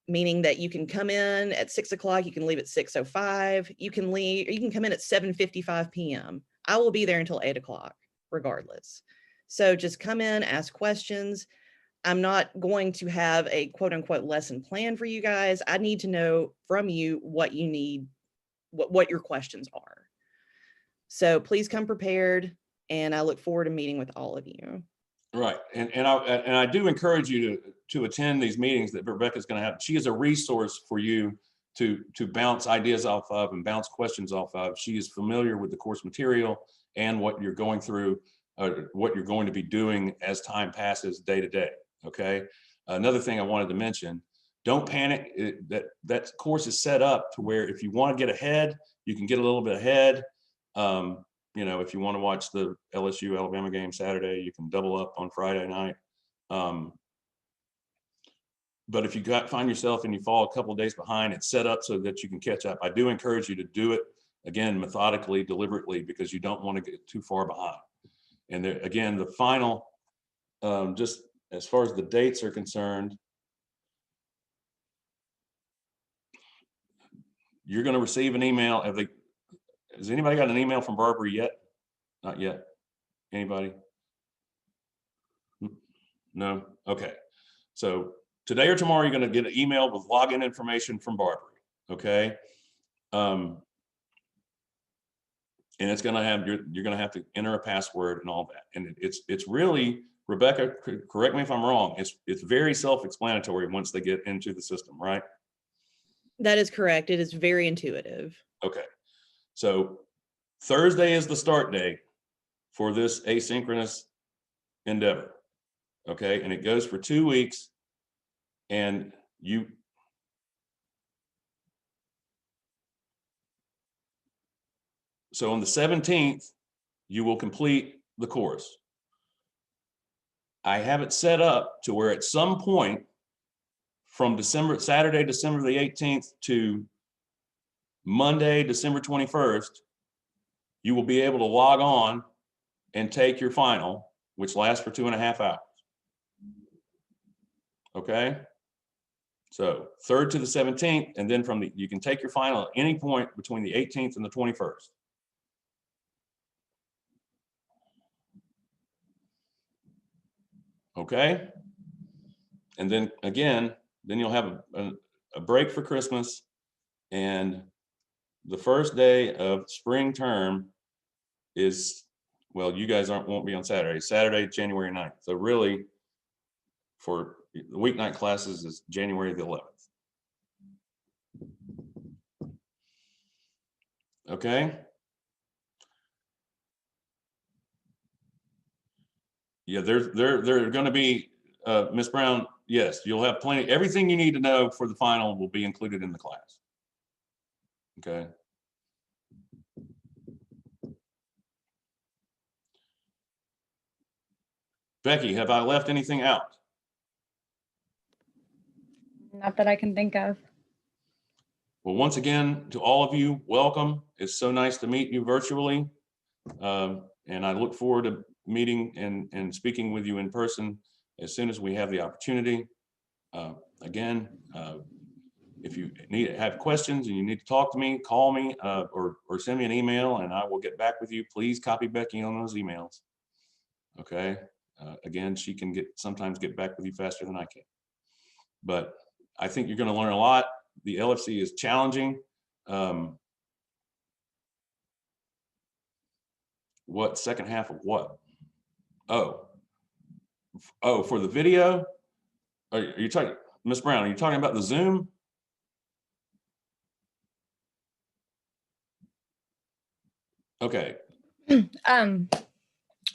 meaning that you can come in at 6 o'clock, you can leave at 6:05, you can leave, or you can come in at 7:55 p.m. I will be there until 8 o'clock regardless. So just come in, ask questions. I'm not going to have a quote unquote lesson plan for you guys. I need to know from you what you need, what your questions are. So please come prepared, and I look forward to meeting with all of you. Right, and I do encourage you to attend these meetings that Rebecca's going to have. She is a resource for you to bounce ideas off of and bounce questions off of. She is familiar with the course material and what you're going through, what you're going to be doing as time passes day to day. Okay. Another thing I wanted to mention: don't panic. That course is set up to where if you want to get ahead, you can get a little bit ahead. If you want to watch the LSU Alabama game Saturday, you can double up on Friday night. But if you find yourself and you fall a couple of days behind, it's set up so that you can catch up. I do encourage you to do it again, methodically, deliberately, because you don't want to get too far behind. And there, again, the final, just as far as the dates are concerned, you're going to receive an email. Has anybody got an email from Barbary yet? Not yet. Anybody? No? Okay. So today or tomorrow, you're going to get an email with login information from Barbary. Okay. And it's going to have, you're going to have to enter a password and all that. And it's really, Rebecca, correct me if I'm wrong, it's very self-explanatory once they get into the system, right? That is correct. It is very intuitive. Okay. So Thursday is the start date for this asynchronous endeavor. Okay. And it goes for 2 weeks. And so on the 17th, you will complete the course. I have it set up to where at some point from Saturday, December the 18th to Monday, December 21st, you will be able to log on and take your final, which lasts for 2.5 hours. Okay. So 3rd to the 17th, and then you can take your final at any point between the 18th and the 21st. Okay. And then again, then you'll have a break for Christmas, and the first day of spring term is, well, you guys won't be on Saturday, January 9th. So really for the weeknight classes is January the 11th. Okay. Yeah, they're going to be, Ms. Brown, yes, you'll have plenty, everything you need to know for the final will be included in the class. Okay. Becky, have I left anything out? Not that I can think of. Well, once again, to all of you, welcome. It's so nice to meet you virtually. And I look forward to meeting and speaking with you in person as soon as we have the opportunity. Again, if you have questions and you need to talk to me, call me or send me an email and I will get back with you. Please copy Becky on those emails. Okay. Again, she can sometimes get back with you faster than I can. But I think you're going to learn a lot. The LFC is challenging. What second half of what? Oh, for the video? Are you talking, Ms. Brown, are you talking about the Zoom? Okay. I'm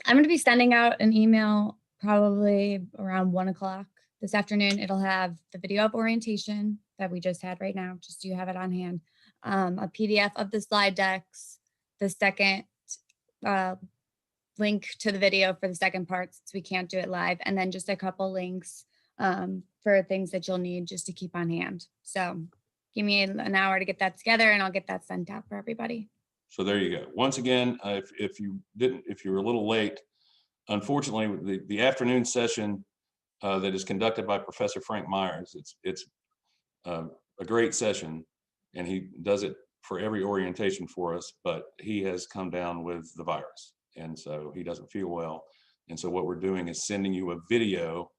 going to be sending out an email probably around 1 o'clock this afternoon. It'll have the video of orientation that we just had right now, just so you have it on hand, a PDF of the slide decks, the second link to the video for the second part, since we can't do it live, and then just a couple links for things that you'll need just to keep on hand. So give me an hour to get that together and I'll get that sent out for everybody. So there you go. Once again, if you were a little late, unfortunately, the afternoon session that is conducted by Professor Frank Myers, it's a great session, and he does it for every orientation for us, but he has come down with the virus, and so he doesn't feel well. And so what we're doing is sending you a video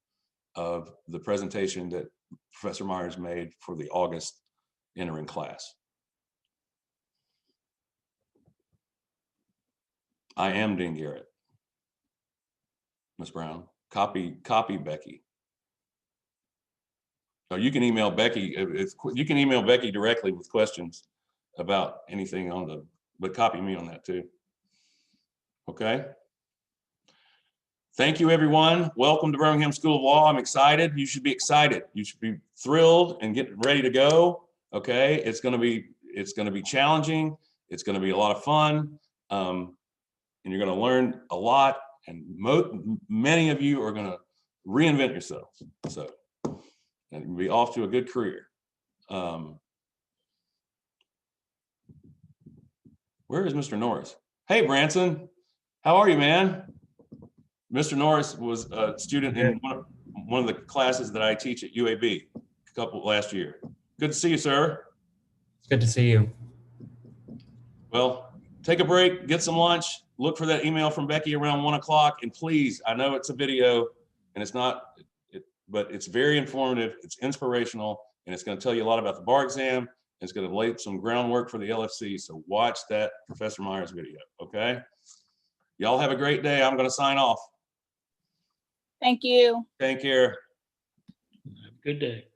of the presentation that Professor Myers made for the August entering class. I am Dean Garrett. Ms. Brown, copy Becky. So you can email Becky. You can email Becky directly with questions about anything but copy me on that too. Okay. Thank you, everyone. Welcome to Birmingham School of Law. I'm excited. You should be excited. You should be thrilled and get ready to go. Okay. It's going to be challenging. It's going to be a lot of fun. And you're going to learn a lot, and many of you are going to reinvent yourselves. So, and you'll be off to a good career. Where is Mr. Norris? Hey, Branson, how are you, man? Mr. Norris was a student in one of the classes that I teach at UAB last year. Good to see you, sir. It's good to see you. Well, take a break, get some lunch, look for that email from Becky around 1 o'clock. And please, I know it's a video and it's not, but it's very informative, it's inspirational, and it's going to tell you a lot about the bar exam. It's going to lay some groundwork for the LFC. So watch that Professor Myers video, okay? Y'all have a great day. I'm going to sign off. Thank you. Take care. Have a good day.